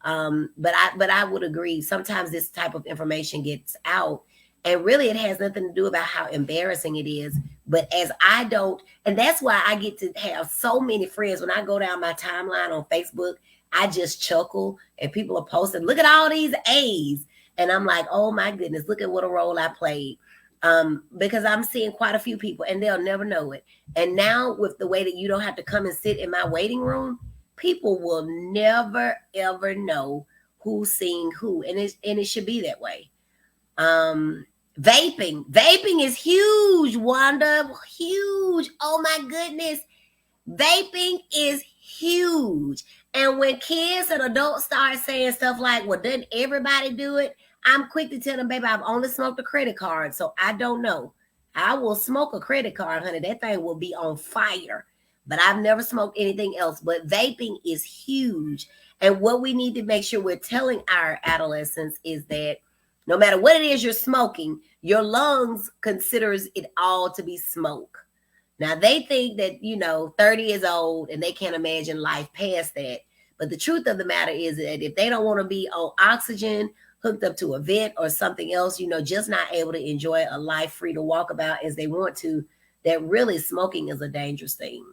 But I would agree. Sometimes this type of information gets out And really, it has nothing to do about how embarrassing it is. But as I don't, and that's why I get to have so many friends. When I go down my timeline on Facebook, I just chuckle and people are posting, look at all these A's. And I'm like, oh my goodness, look at what a role I played. Because I'm seeing quite a few people and they'll never know it. And now with the way that you don't have to come and sit in my waiting room, people will never ever know who's seeing who. And it should be that way. Vaping is huge, Wanda. Huge. Oh my goodness. Vaping is huge. And when kids and adults start saying stuff like, well, doesn't everybody do it? I'm quick to tell them, baby, I've only smoked a credit card, so I don't know. I will smoke a credit card, honey. That thing will be on fire. But I've never smoked anything else. But vaping is huge. And what we need to make sure we're telling our adolescents is that no matter what it is you're smoking, your lungs considers it all to be smoke. Now, they think that, 30 is old and they can't imagine life past that. But the truth of the matter is that if they don't want to be on oxygen, hooked up to a vent or something else, just not able to enjoy a life free to walk about as they want to, that really smoking is a dangerous thing.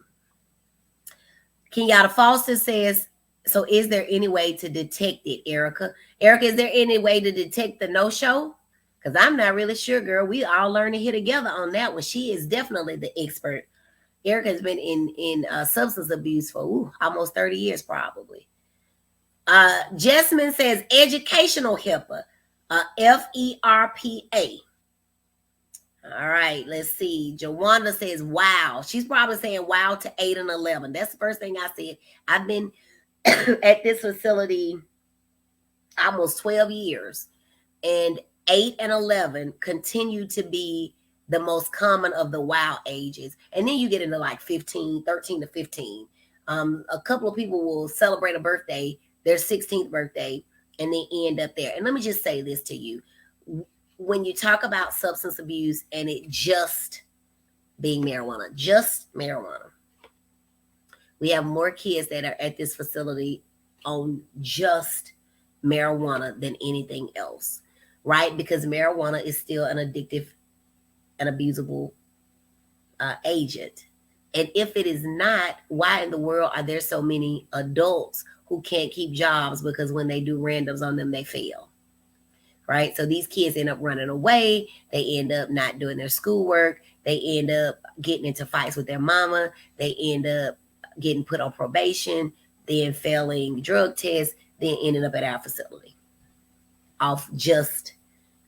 Kenyatta Foster says, so is there any way to detect it, Erica? Erica, is there any way to detect the no-show? Because I'm not really sure, girl. We all learning here together on that one. She is definitely the expert. Erica has been in substance abuse for almost 30 years, probably. Jessamine says educational HIPAA, FERPA. All right, let's see. Jawanda says, wow. She's probably saying wow to 8 and 11. That's the first thing I said. I've been at this facility almost 12 years, and 8 and 11 continue to be the most common of the wow ages. And then you get into like 13 to 15. A couple of people will celebrate a birthday, their 16th birthday, and they end up there. And let me just say this to you. When you talk about substance abuse and it just being marijuana, just marijuana, we have more kids that are at this facility on just marijuana than anything else, right? Because marijuana is still an addictive and abusable agent. And if it is not, why in the world are there so many adults who can't keep jobs because when they do randoms on them, they fail? Right? So these kids end up running away. They end up not doing their schoolwork. They end up getting into fights with their mama. They end up getting put on probation, then failing drug tests, then ending up at our facility off just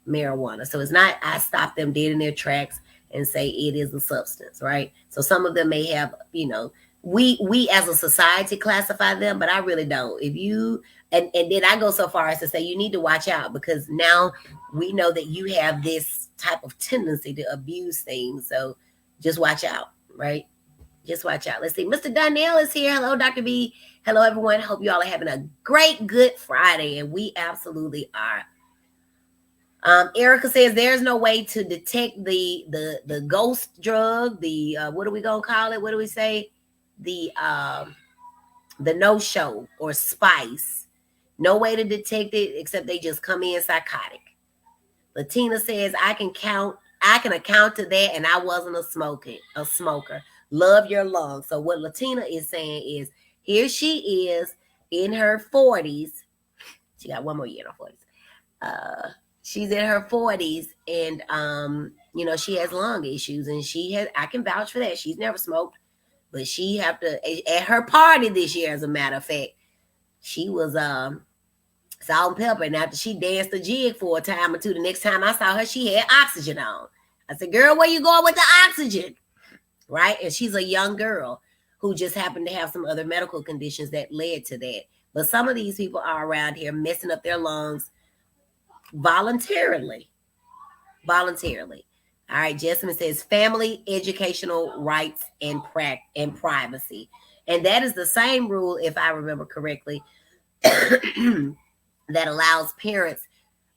marijuana. So it's not, I stop them dead in their tracks and say it is a substance, right? So some of them may have, we as a society classify them, but I really don't. If you, and then I go so far as to say you need to watch out, because now we know that you have this type of tendency to abuse things. So just watch out, right? Just watch out. Let's see. Mr. Donnell is here. Hello, Dr. B. Hello, everyone. Hope you all are having a great Good Friday, and we absolutely are. Erica says there's no way to detect the ghost drug, the what are we gonna call it? What do we say? The no-show or spice. No way to detect it except they just come in psychotic. Latina says I can account to that, and I wasn't a smoker. Love your lungs. So what Latina is saying is, here she is in her 40s. She got one more year in her 40s. She's in her 40s, and she has lung issues, and I can vouch for that. She's never smoked, but she have to, at her party this year, as a matter of fact, she was salt and pepper, and after she danced the jig for a time or two, the next time I saw her, she had oxygen on. I said, girl, where you going with the oxygen? Right? And she's a young girl who just happened to have some other medical conditions that led to that. But some of these people are around here messing up their lungs voluntarily. All right, Jessamine says family, educational rights, and privacy. And that is the same rule, if I remember correctly, that allows parents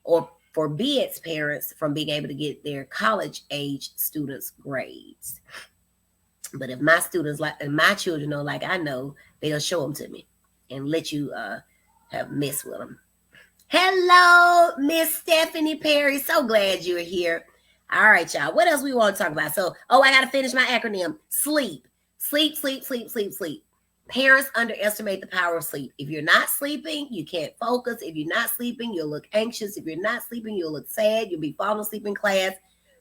or forbids parents from being able to get their college-age students' grades. But if my students and my children know, like I know, they'll show them to me and let you have mess with them. Hello, Miss Stephanie Perry. So glad you're here. All right, y'all. What else we want to talk about? So, I got to finish my acronym. Sleep. Sleep, sleep, sleep, sleep, sleep. Parents underestimate the power of sleep. If you're not sleeping, you can't focus. If you're not sleeping, you'll look anxious. If you're not sleeping, you'll look sad. You'll be falling asleep in class.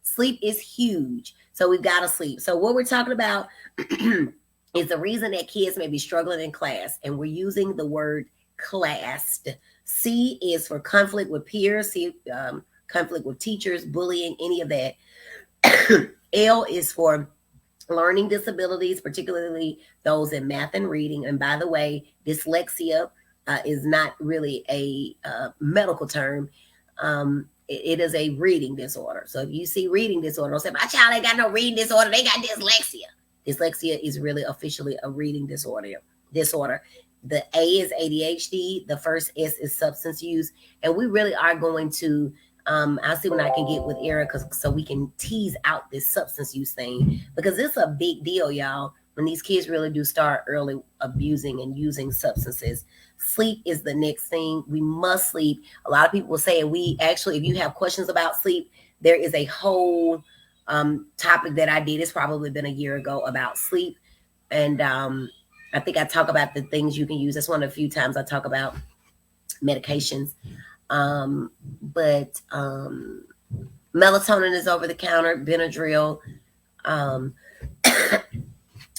Sleep is huge. So we've got to sleep. So what we're talking about is the reason that kids may be struggling in class. And we're using the word classed. C is for conflict with peers. C, conflict with teachers, bullying, any of that. L is for learning disabilities, particularly those in math and reading. And by the way, dyslexia is not really a medical term. It is a reading disorder. So if you see reading disorder, don't say, my child ain't got no reading disorder, they got dyslexia. Dyslexia is really officially a reading disorder. The A is ADHD. The first S is substance use. And we really are going to I'll see when I can get with Erica so we can tease out this substance use thing, because it's a big deal, y'all, when these kids really do start early abusing and using substances. Sleep is the next thing. We must sleep. A lot of people will say, and we actually, if you have questions about sleep, there is a whole topic that I did. It's probably been a year ago about sleep. And I think I talk about the things you can use. That's one of the few times I talk about medications. But melatonin is over the counter, Benadryl, and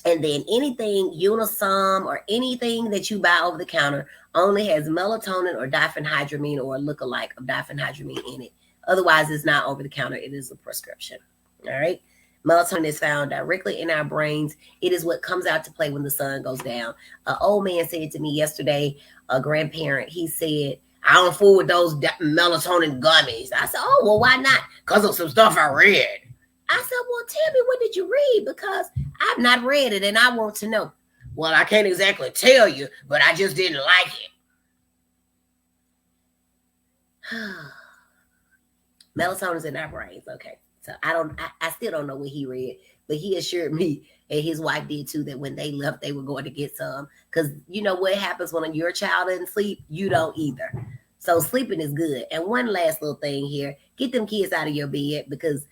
then anything Unisom or anything that you buy over the counter only has melatonin or diphenhydramine or a lookalike of diphenhydramine in it. Otherwise, it's not over the counter. It is a prescription. All right. Melatonin is found directly in our brains. It is what comes out to play when the sun goes down. An old man said to me yesterday, a grandparent, he said, I don't fool with those melatonin gummies. I said, oh, well, why not? Because of some stuff I read. I said, well, tell me, what did you read? Because I've not read it and I want to know. Well, I can't exactly tell you, but I just didn't like it. Melatonin's in our brains. Okay. So I still don't know what he read, but he assured me, and his wife did too, that when they left, they were going to get some. Because you know what happens when your child doesn't sleep? You don't either. So sleeping is good. And one last little thing here, get them kids out of your bed, because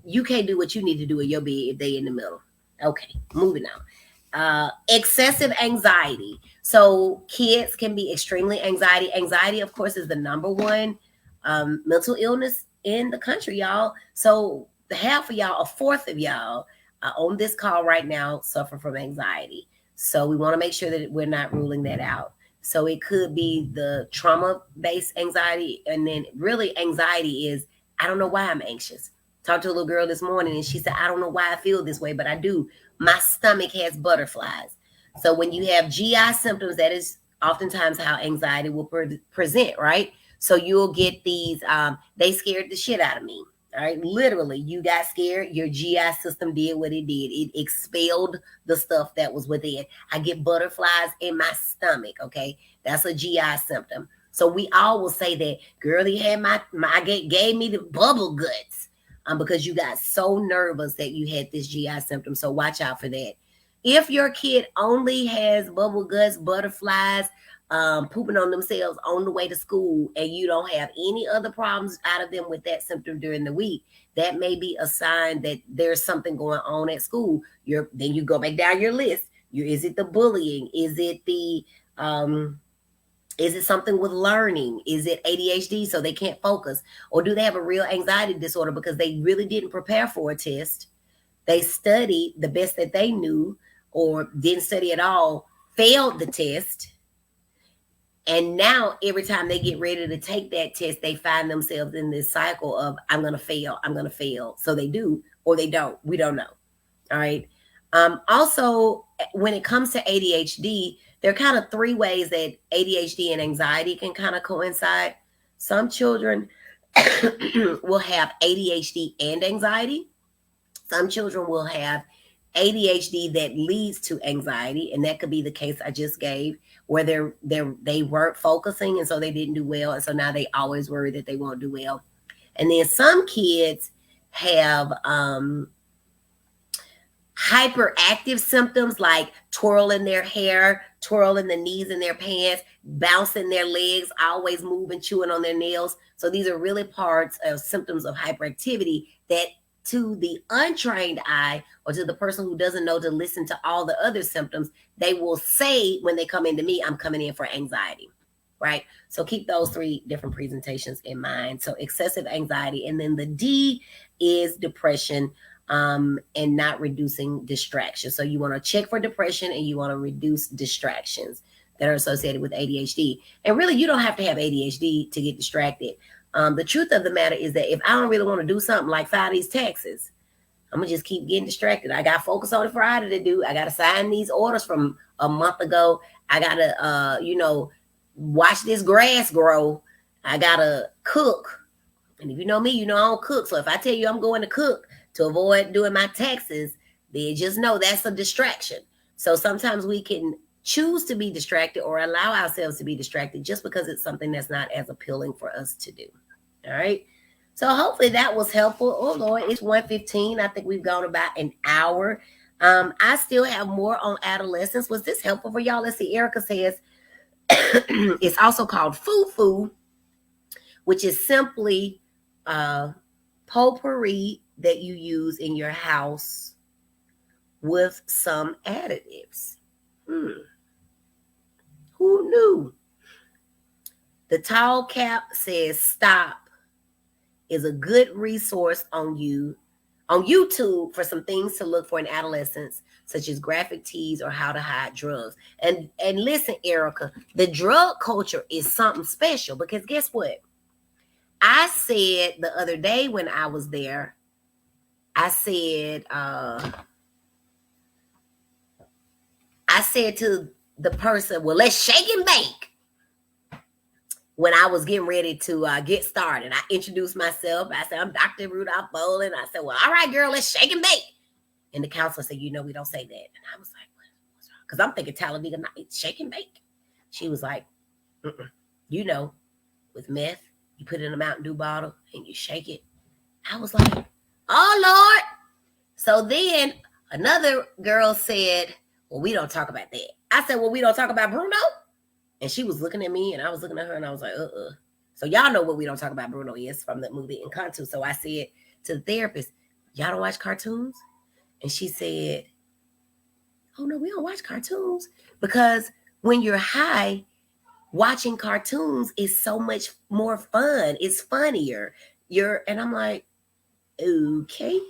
you can't do what you need to do in your bed if they in the middle. Okay, moving on. Excessive anxiety. So kids can be extremely anxiety. Anxiety, of course, is the number one mental illness in the country, y'all. So half of y'all, a fourth of y'all on this call right now suffer from anxiety. So we want to make sure that we're not ruling that out. So it could be the trauma-based anxiety. And then really anxiety is, I don't know why I'm anxious. Talked to a little girl this morning and she said, I don't know why I feel this way, but I do. My stomach has butterflies. So when you have GI symptoms, that is oftentimes how anxiety will present, right? So you'll get these, they scared the shit out of me. All right. Literally, you got scared. Your GI system did what it did. It expelled the stuff that was within. I get butterflies in my stomach. Okay. That's a GI symptom. So we all will say that, girl, he had gave me the bubble guts because you got so nervous that you had this GI symptom. So watch out for that. If your kid only has bubble guts, butterflies, pooping on themselves on the way to school, and you don't have any other problems out of them with that symptom during the week, that may be a sign that there's something going on at school. Then you go back down your list. Is it the bullying? Is it something with learning? Is it ADHD so they can't focus? Or do they have a real anxiety disorder because they really didn't prepare for a test? They studied the best that they knew or didn't study at all, failed the test. And now every time they get ready to take that test, they find themselves in this cycle of, I'm going to fail. I'm going to fail. So they do, or they don't. We don't know. All right. Also, when it comes to ADHD, there are kind of three ways that ADHD and anxiety can kind of coincide. Some children will have ADHD and anxiety. Some children will have ADHD that leads to anxiety, and that could be the case I just gave, where they weren't focusing, and so they didn't do well, and so now they always worry that they won't do well. And then some kids have hyperactive symptoms like twirling their hair, twirling the knees in their pants, bouncing their legs, always moving, chewing on their nails. So these are really parts of symptoms of hyperactivity that to the untrained eye or to the person who doesn't know to listen to all the other symptoms, they will say when they come into me, I'm coming in for anxiety, right? So keep those 3 different presentations in mind. So excessive anxiety. And then the D is depression, and not reducing distractions. So you want to check for depression and you want to reduce distractions that are associated with ADHD. And really, you don't have to have ADHD to get distracted. The truth of the matter is that if I don't really want to do something like file these taxes, I'm going to just keep getting distracted. I got Focus on it Friday to do. I got to sign these orders from a month ago. I got to, watch this grass grow. I got to cook. And if you know me, you know I don't cook. So if I tell you I'm going to cook to avoid doing my taxes, then just know that's a distraction. So sometimes we can choose to be distracted or allow ourselves to be distracted just because it's something that's not as appealing for us to do. All right. So hopefully that was helpful. Oh Lord, it's 1:15. I think we've gone about an hour. I still have more on adolescence. Was this helpful for y'all? Let's see. Erica says it's also called foo-foo, which is simply potpourri that you use in your house with some additives. Who knew? The Tall Cap says Stop is a good resource on YouTube for some things to look for in adolescence, such as graphic tees or how to hide drugs. And listen, Erica, the drug culture is something special because guess what? I said the other day when I was there, I said to the person, well, let's shake and bake. When I was getting ready to get started, I introduced myself. I said, I'm Dr. Rudolph Bolin. I said, well, all right, girl, let's shake and bake. And the counselor said, we don't say that. And I was like, what's wrong? Because I'm thinking Talladega Night, shake and bake. She was like, with meth, you put it in a Mountain Dew bottle and you shake it. I was like, oh, Lord. So then another girl said, well, we don't talk about that. I said, well, we don't talk about Bruno? And she was looking at me and I was looking at her and I was like, So y'all know what we don't talk about Bruno is from the movie Encanto. So I said to the therapist, y'all don't watch cartoons? And she said, oh, no, we don't watch cartoons. Because when you're high, watching cartoons is so much more fun. It's funnier. And I'm like, okay.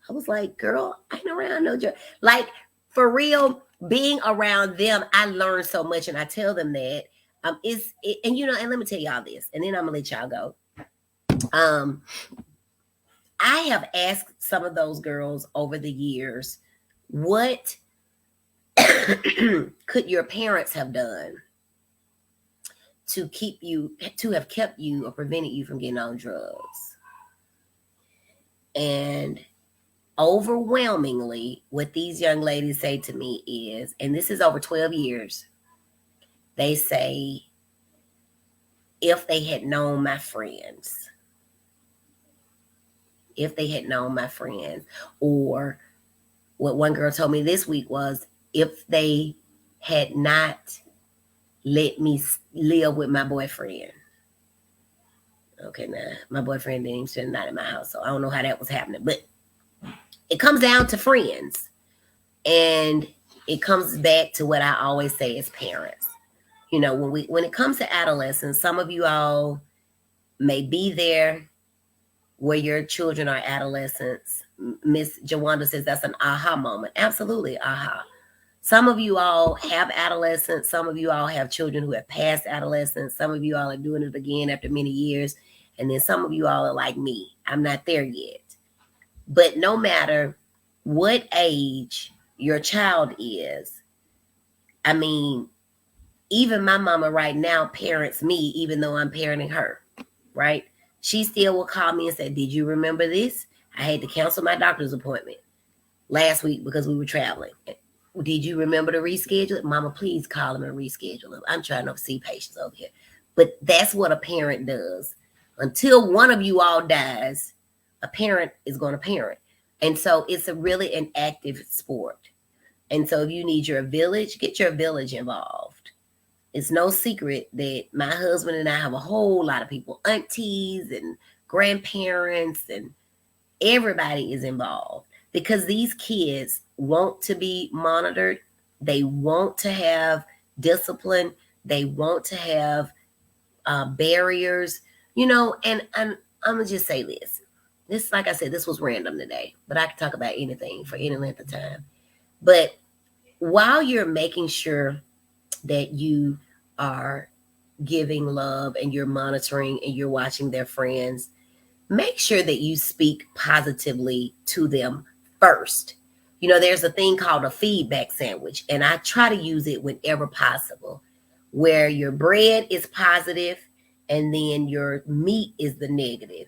I was like, girl, I ain't around no joke. Like, for real, being around them, I learned so much. And I tell them that. And let me tell y'all this. And then I'm going to let y'all go. I have asked some of those girls over the years, what could your parents have done to have kept you or prevented you from getting on drugs? And overwhelmingly, what these young ladies say to me is, and this is over 12 years, they say, if they had known my friends. If they had known my friends. Or what one girl told me this week was, if they had not let me live with my boyfriend. Okay, now, my boyfriend didn't even spend the night at my house, so I don't know how that was happening. But it comes down to friends. And it comes back to what I always say as parents. When it comes to adolescence, some of you all may be there where your children are adolescents. Miss Jawanda says that's an aha moment. Absolutely, aha. Some of you all have adolescents. Some of you all have children who have passed adolescence. Some of you all are doing it again after many years. And then some of you all are like me. I'm not there yet. But no matter what age your child is, I mean, even my mama right now parents me, even though I'm parenting her, right? She still will call me and say, did you remember this? I had to cancel my doctor's appointment last week because we were traveling. Did you remember to reschedule it? Mama, please call him and reschedule him. I'm trying to see patients over here. But that's what a parent does. Until one of you all dies, a parent is going to parent. And so it's a really an active sport. And so if you need your village, get your village involved. It's no secret that my husband and I have a whole lot of people, aunties and grandparents, and everybody is involved because these kids want to be monitored. They want to have discipline. They want to have barriers, and I'm going to just say this. This, like I said, this was random today, but I can talk about anything for any length of time. But while you're making sure that you are giving love and you're monitoring and you're watching their friends, make sure that you speak positively to them first. There's a thing called a feedback sandwich, and I try to use it whenever possible, where your bread is positive and then your meat is the negative.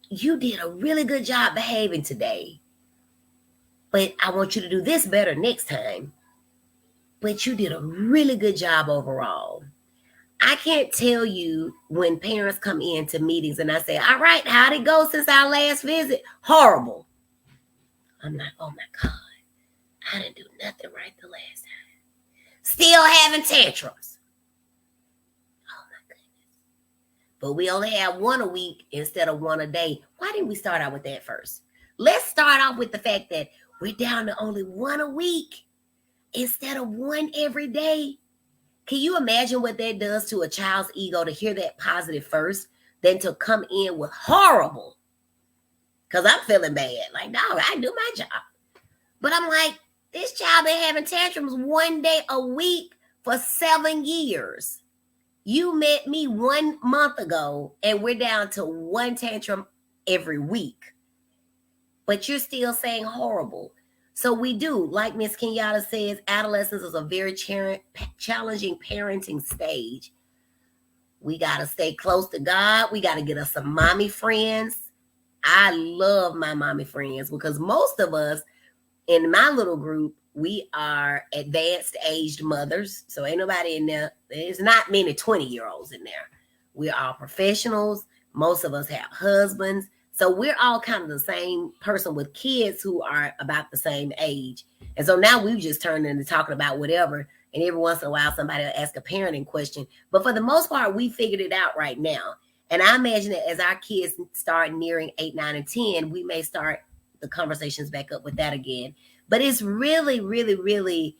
You did a really good job behaving today, but I want you to do this better next time. But you did a really good job overall. I can't tell you when parents come into meetings and I say, all right, how'd it go since our last visit? Horrible. I'm like, oh my God, I didn't do nothing right the last time. Still having tantrums. Oh my goodness. But we only have one a week instead of one a day. Why didn't we start out with that first? Let's start off with the fact that we're down to only one a week instead of one every day. Can you imagine what that does to a child's ego to hear that positive first, than to come in with horrible? Because I'm feeling bad. Like, no, I do my job. But I'm like, this child been having tantrums one day a week for 7 years. You met me 1 month ago, and we're down to one tantrum every week. But you're still saying horrible. So we do, like Miss Kenyatta says, adolescence is a very challenging parenting stage. We got to stay close to God. We got to get us some mommy friends. I love my mommy friends because most of us in my little group, we are advanced aged mothers. So ain't nobody in there. There's not many 20-year-olds in there. We're all professionals. Most of us have husbands. So we're all kind of the same person with kids who are about the same age. And so now we've just turned into talking about whatever. And every once in a while, somebody will ask a parenting question. But for the most part, we figured it out right now. And I imagine that as our kids start nearing 8, 9, and 10, we may start the conversations back up with that again. But it's really, really, really,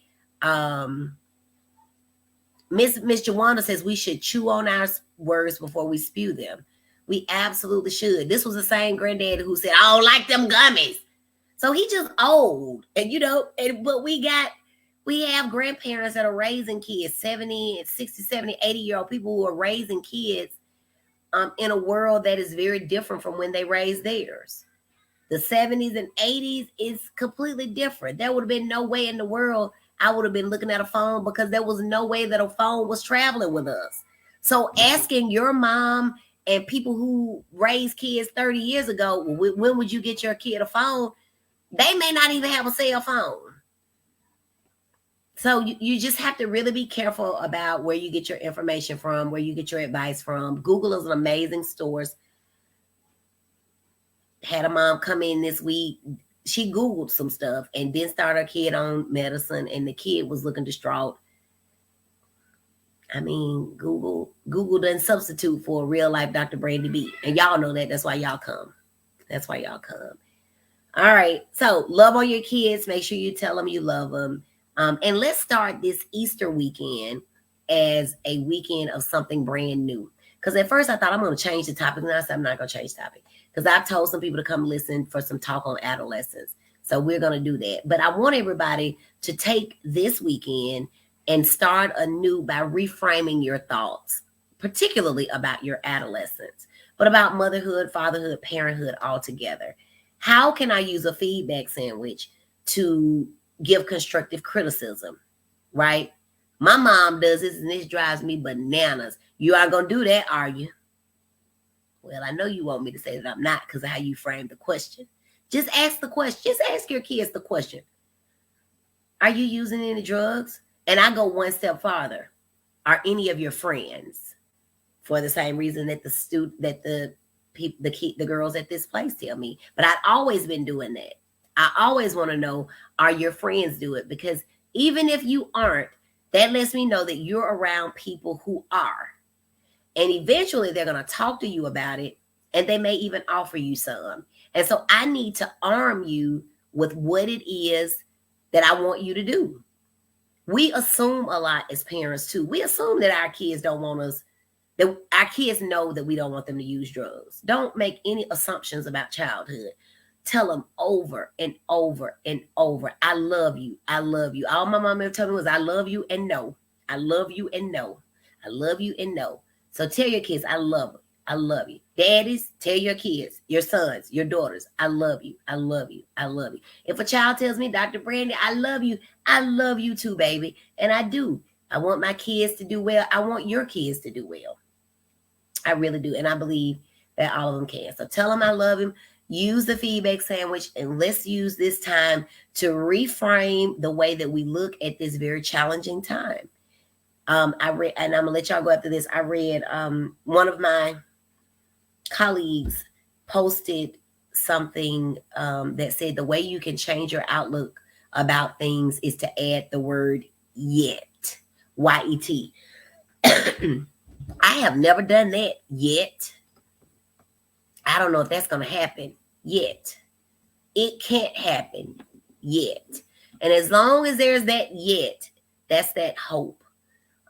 Miss Joanna says we should chew on our words before we spew them. We absolutely should. This was the same granddaddy who said, I don't like them gummies. So he just old. And, but we have grandparents that are raising kids, 70, 60, 70, 80-year-old people who are raising kids in a world that is very different from when they raised theirs. The 70s and 80s is completely different. There would have been no way in the world I would have been looking at a phone because there was no way that a phone was traveling with us. So asking your mom and people who raised kids 30 years ago, when would you get your kid a phone? They may not even have a cell phone. So you just have to really be careful about where you get your information from, where you get your advice from. Google is an amazing source. Had a mom come in this week. She Googled some stuff and then started her kid on medicine, and the kid was looking distraught. I mean, Google doesn't substitute for a real life Dr. Brandy B. And y'all know that. That's why y'all come. All right. So love on your kids. Make sure you tell them you love them. And let's start this Easter weekend as a weekend of something brand new. Because at first I thought I'm going to change the topic. And I said I'm not going to change the topic. Because I've told some people to come listen for some talk on adolescence. So we're going to do that. But I want everybody to take this weekend and start anew by reframing your thoughts, particularly about your adolescence, but about motherhood, fatherhood, parenthood altogether. How can I use a feedback sandwich to give constructive criticism, right? My mom does this, and this drives me bananas. You aren't going to do that, are you? Well, I know you want me to say that I'm not because of how you framed the question. Just ask the question. Just ask your kids the question. Are you using any drugs? And I go one step farther. Are any of your friends, for the same reason that the the girls at this place tell me. But I've always been doing that. I always want to know, are your friends do it? Because even if you aren't, that lets me know that you're around people who are. And eventually they're going to talk to you about it, and they may even offer you some. And so I need to arm you with what it is that I want you to do. We assume a lot as parents too. We assume that our kids don't want us, that our kids know that we don't want them to use drugs. Don't make any assumptions about childhood. Tell them over and over and over, I love you. I love you. All my mom ever told me was, I love you and no. I love you and no. I love you and no. So tell your kids, I love them. I love you. Daddies, tell your kids, your sons, your daughters, I love you. I love you. I love you. If a child tells me, Dr. Brandy, I love you too, baby. And I do. I want my kids to do well. I want your kids to do well. I really do. And I believe that all of them can. So tell them I love him. Use the feedback sandwich, and let's use this time to reframe the way that we look at this very challenging time. I read, and I'm gonna let y'all go after this. I read one of my colleagues posted something that said the way you can change your outlook about things is to add the word yet, Y-E-T. I have never done that yet. I don't know if that's going to happen yet. It can't happen yet. And as long as there's that yet, that's that hope.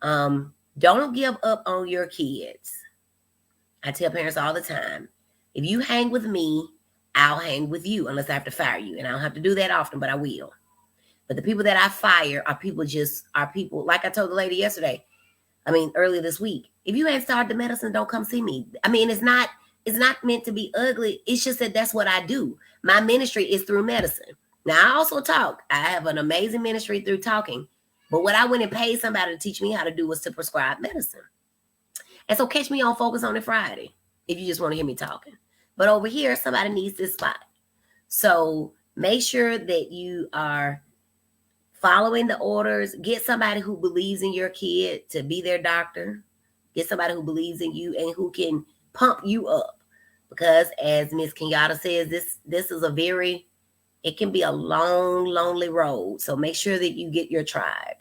Don't give up on your kids. I tell parents all the time, if you hang with me, I'll hang with you unless I have to fire you. And I don't have to do that often, but I will. But the people that I fire are people, like I told the lady earlier this week, if you ain't started the medicine, don't come see me. I mean, it's not meant to be ugly. It's just that that's what I do. My ministry is through medicine. Now, I also talk. I have an amazing ministry through talking. But what I went and paid somebody to teach me how to do was to prescribe medicine. And so catch me on Focus on it Friday if you just want to hear me talking. But over here, somebody needs this spot. So make sure that you are following the orders. Get somebody who believes in your kid to be their doctor. Get somebody who believes in you and who can pump you up. Because as Miss Kenyatta says, this is it can be a long, lonely road. So make sure that you get your tribe.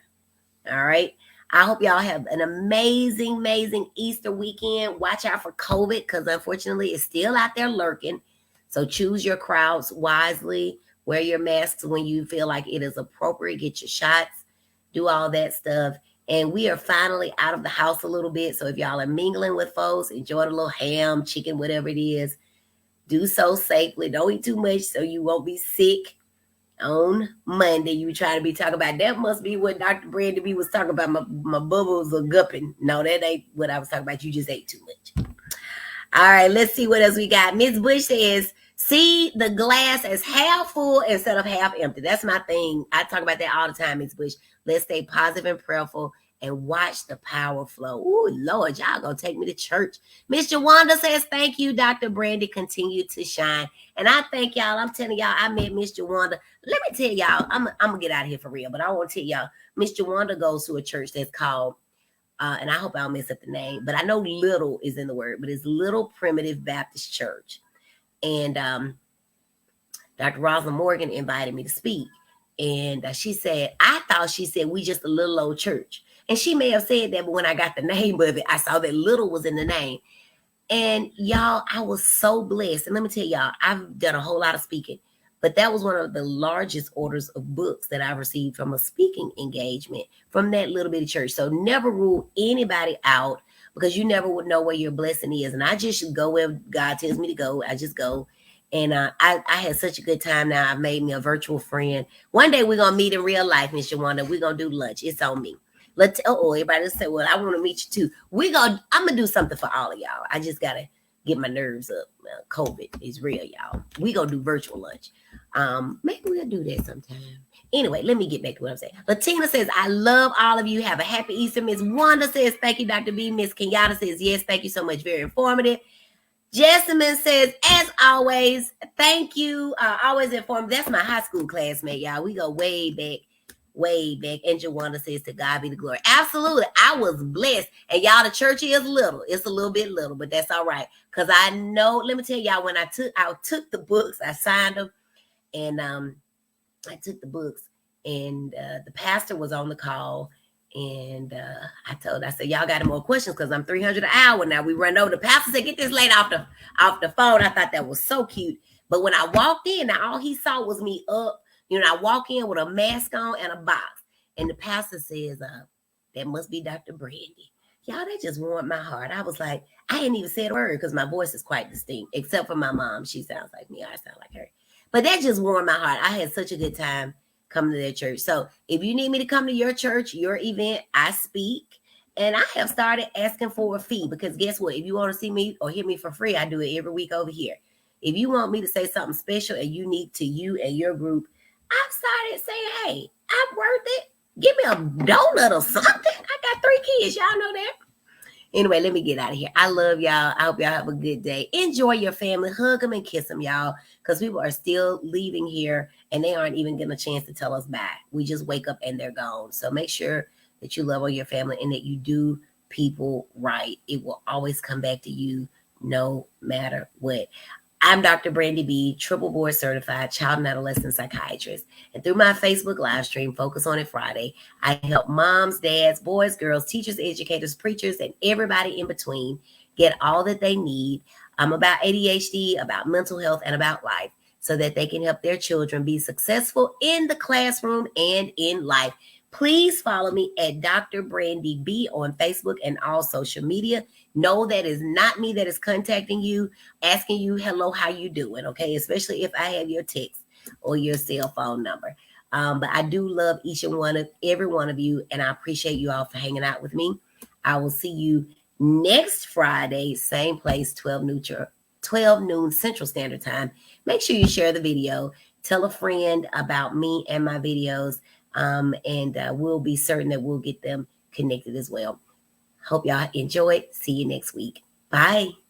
All right. I hope y'all have an amazing, amazing Easter weekend. Watch out for COVID because unfortunately it's still out there lurking. So choose your crowds wisely. Wear your masks when you feel like it is appropriate. Get your shots. Do all that stuff. And we are finally out of the house a little bit. So if y'all are mingling with folks, enjoy the little ham, chicken, whatever it is. Do so safely. Don't eat too much so you won't be sick on Monday. You trying to be talking about, that must be what Dr. Brandy B was talking about. My bubbles are gupping. No, that ain't what I was talking about. You just ate too much. All right, let's see what else we got. Miss Bush says, see the glass as half full instead of half empty. That's my thing. I talk about that all the time, Miss Bush. Let's stay positive and prayerful and watch the power flow. Oh, Lord, y'all gonna take me to church. Miss Jawanda says, thank you, Dr. Brandy. Continue to shine. And I thank y'all. I'm telling y'all, I met Miss Jawanda. Let me tell y'all, I'm gonna get out of here for real, but I want to tell y'all, Miss Jawanda goes to a church that's called, and I hope I don't mess up the name, but I know little is in the word, but it's Little Primitive Baptist Church. And Dr. Rosalind Morgan invited me to speak. And she said, I thought she said, we just a little old church. And she may have said that, but when I got the name of it, I saw that little was in the name. And y'all, I was so blessed. And let me tell y'all, I've done a whole lot of speaking, but that was one of the largest orders of books that I received from a speaking engagement from that little bitty church. So never rule anybody out because you never would know where your blessing is. And I just go where God tells me to go. I just go. And I had such a good time now. I've made me a virtual friend. One day we're going to meet in real life, Miss Jawanda. We're going to do lunch. It's on me. Everybody say, well, I want to meet you too. I'm going to do something for all of y'all. I just got to get my nerves up. COVID is real, y'all. We're going to do virtual lunch. Maybe we'll do that sometime. Anyway, let me get back to what I'm saying. Latina says, I love all of you. Have a happy Easter. Miss Wanda says, thank you, Dr. B. Miss Kenyatta says, yes, thank you so much. Very informative. Jessamine says, as always, thank you. Always informative. That's my high school classmate, y'all. We go way back. way back. And Joanna says, to God be the glory. Absolutely. I was blessed. And y'all, the church is little. It's a little bit little, but that's all right. Because I know, let me tell y'all, when I took the books, I signed them, and I took the books, and the pastor was on the call. And I said, y'all got any more questions? Because I'm 300 an hour now. We run over. The pastor said, get this lady off the phone. I thought that was so cute. But when I walked in, now all he saw was me up. You know, I walk in with a mask on and a box. And the pastor says, that must be Dr. Brandy. Y'all, that just warmed my heart. I was like, I hadn't even said a word because my voice is quite distinct, except for my mom. She sounds like me. I sound like her. But that just warmed my heart. I had such a good time coming to their church. So if you need me to come to your church, your event, I speak. And I have started asking for a fee, because guess what? If you want to see me or hear me for free, I do it every week over here. If you want me to say something special and unique to you and your group, I've started saying, hey, I'm worth it. Give me a donut or something. I got 3 kids. Y'all know that. Anyway, let me get out of here. I love y'all. I hope y'all have a good day. Enjoy your family. Hug them and kiss them, y'all, because people are still leaving here and they aren't even getting a chance to tell us bye. We just wake up and they're gone. So make sure that you love on your family and that you do people right. It will always come back to you no matter what. I'm Dr. Brandy B, triple board certified child and adolescent psychiatrist. And through my Facebook live stream, Focus on It Friday, I help moms, dads, boys, girls, teachers, educators, preachers, and everybody in between get all that they need. I'm about ADHD, about mental health, and about life, so that they can help their children be successful in the classroom and in life. Please follow me at Dr. Brandy B on Facebook and all social media. No, that is not me that is contacting you, asking you, hello, how you doing? Okay, especially if I have your text or your cell phone number. But I do love every one of you, and I appreciate you all for hanging out with me. I will see you next Friday, same place, 12 noon Central Standard Time. Make sure you share the video. Tell a friend about me and my videos. And we'll be certain that we'll get them connected as well. Hope y'all enjoyed. See you next week. Bye.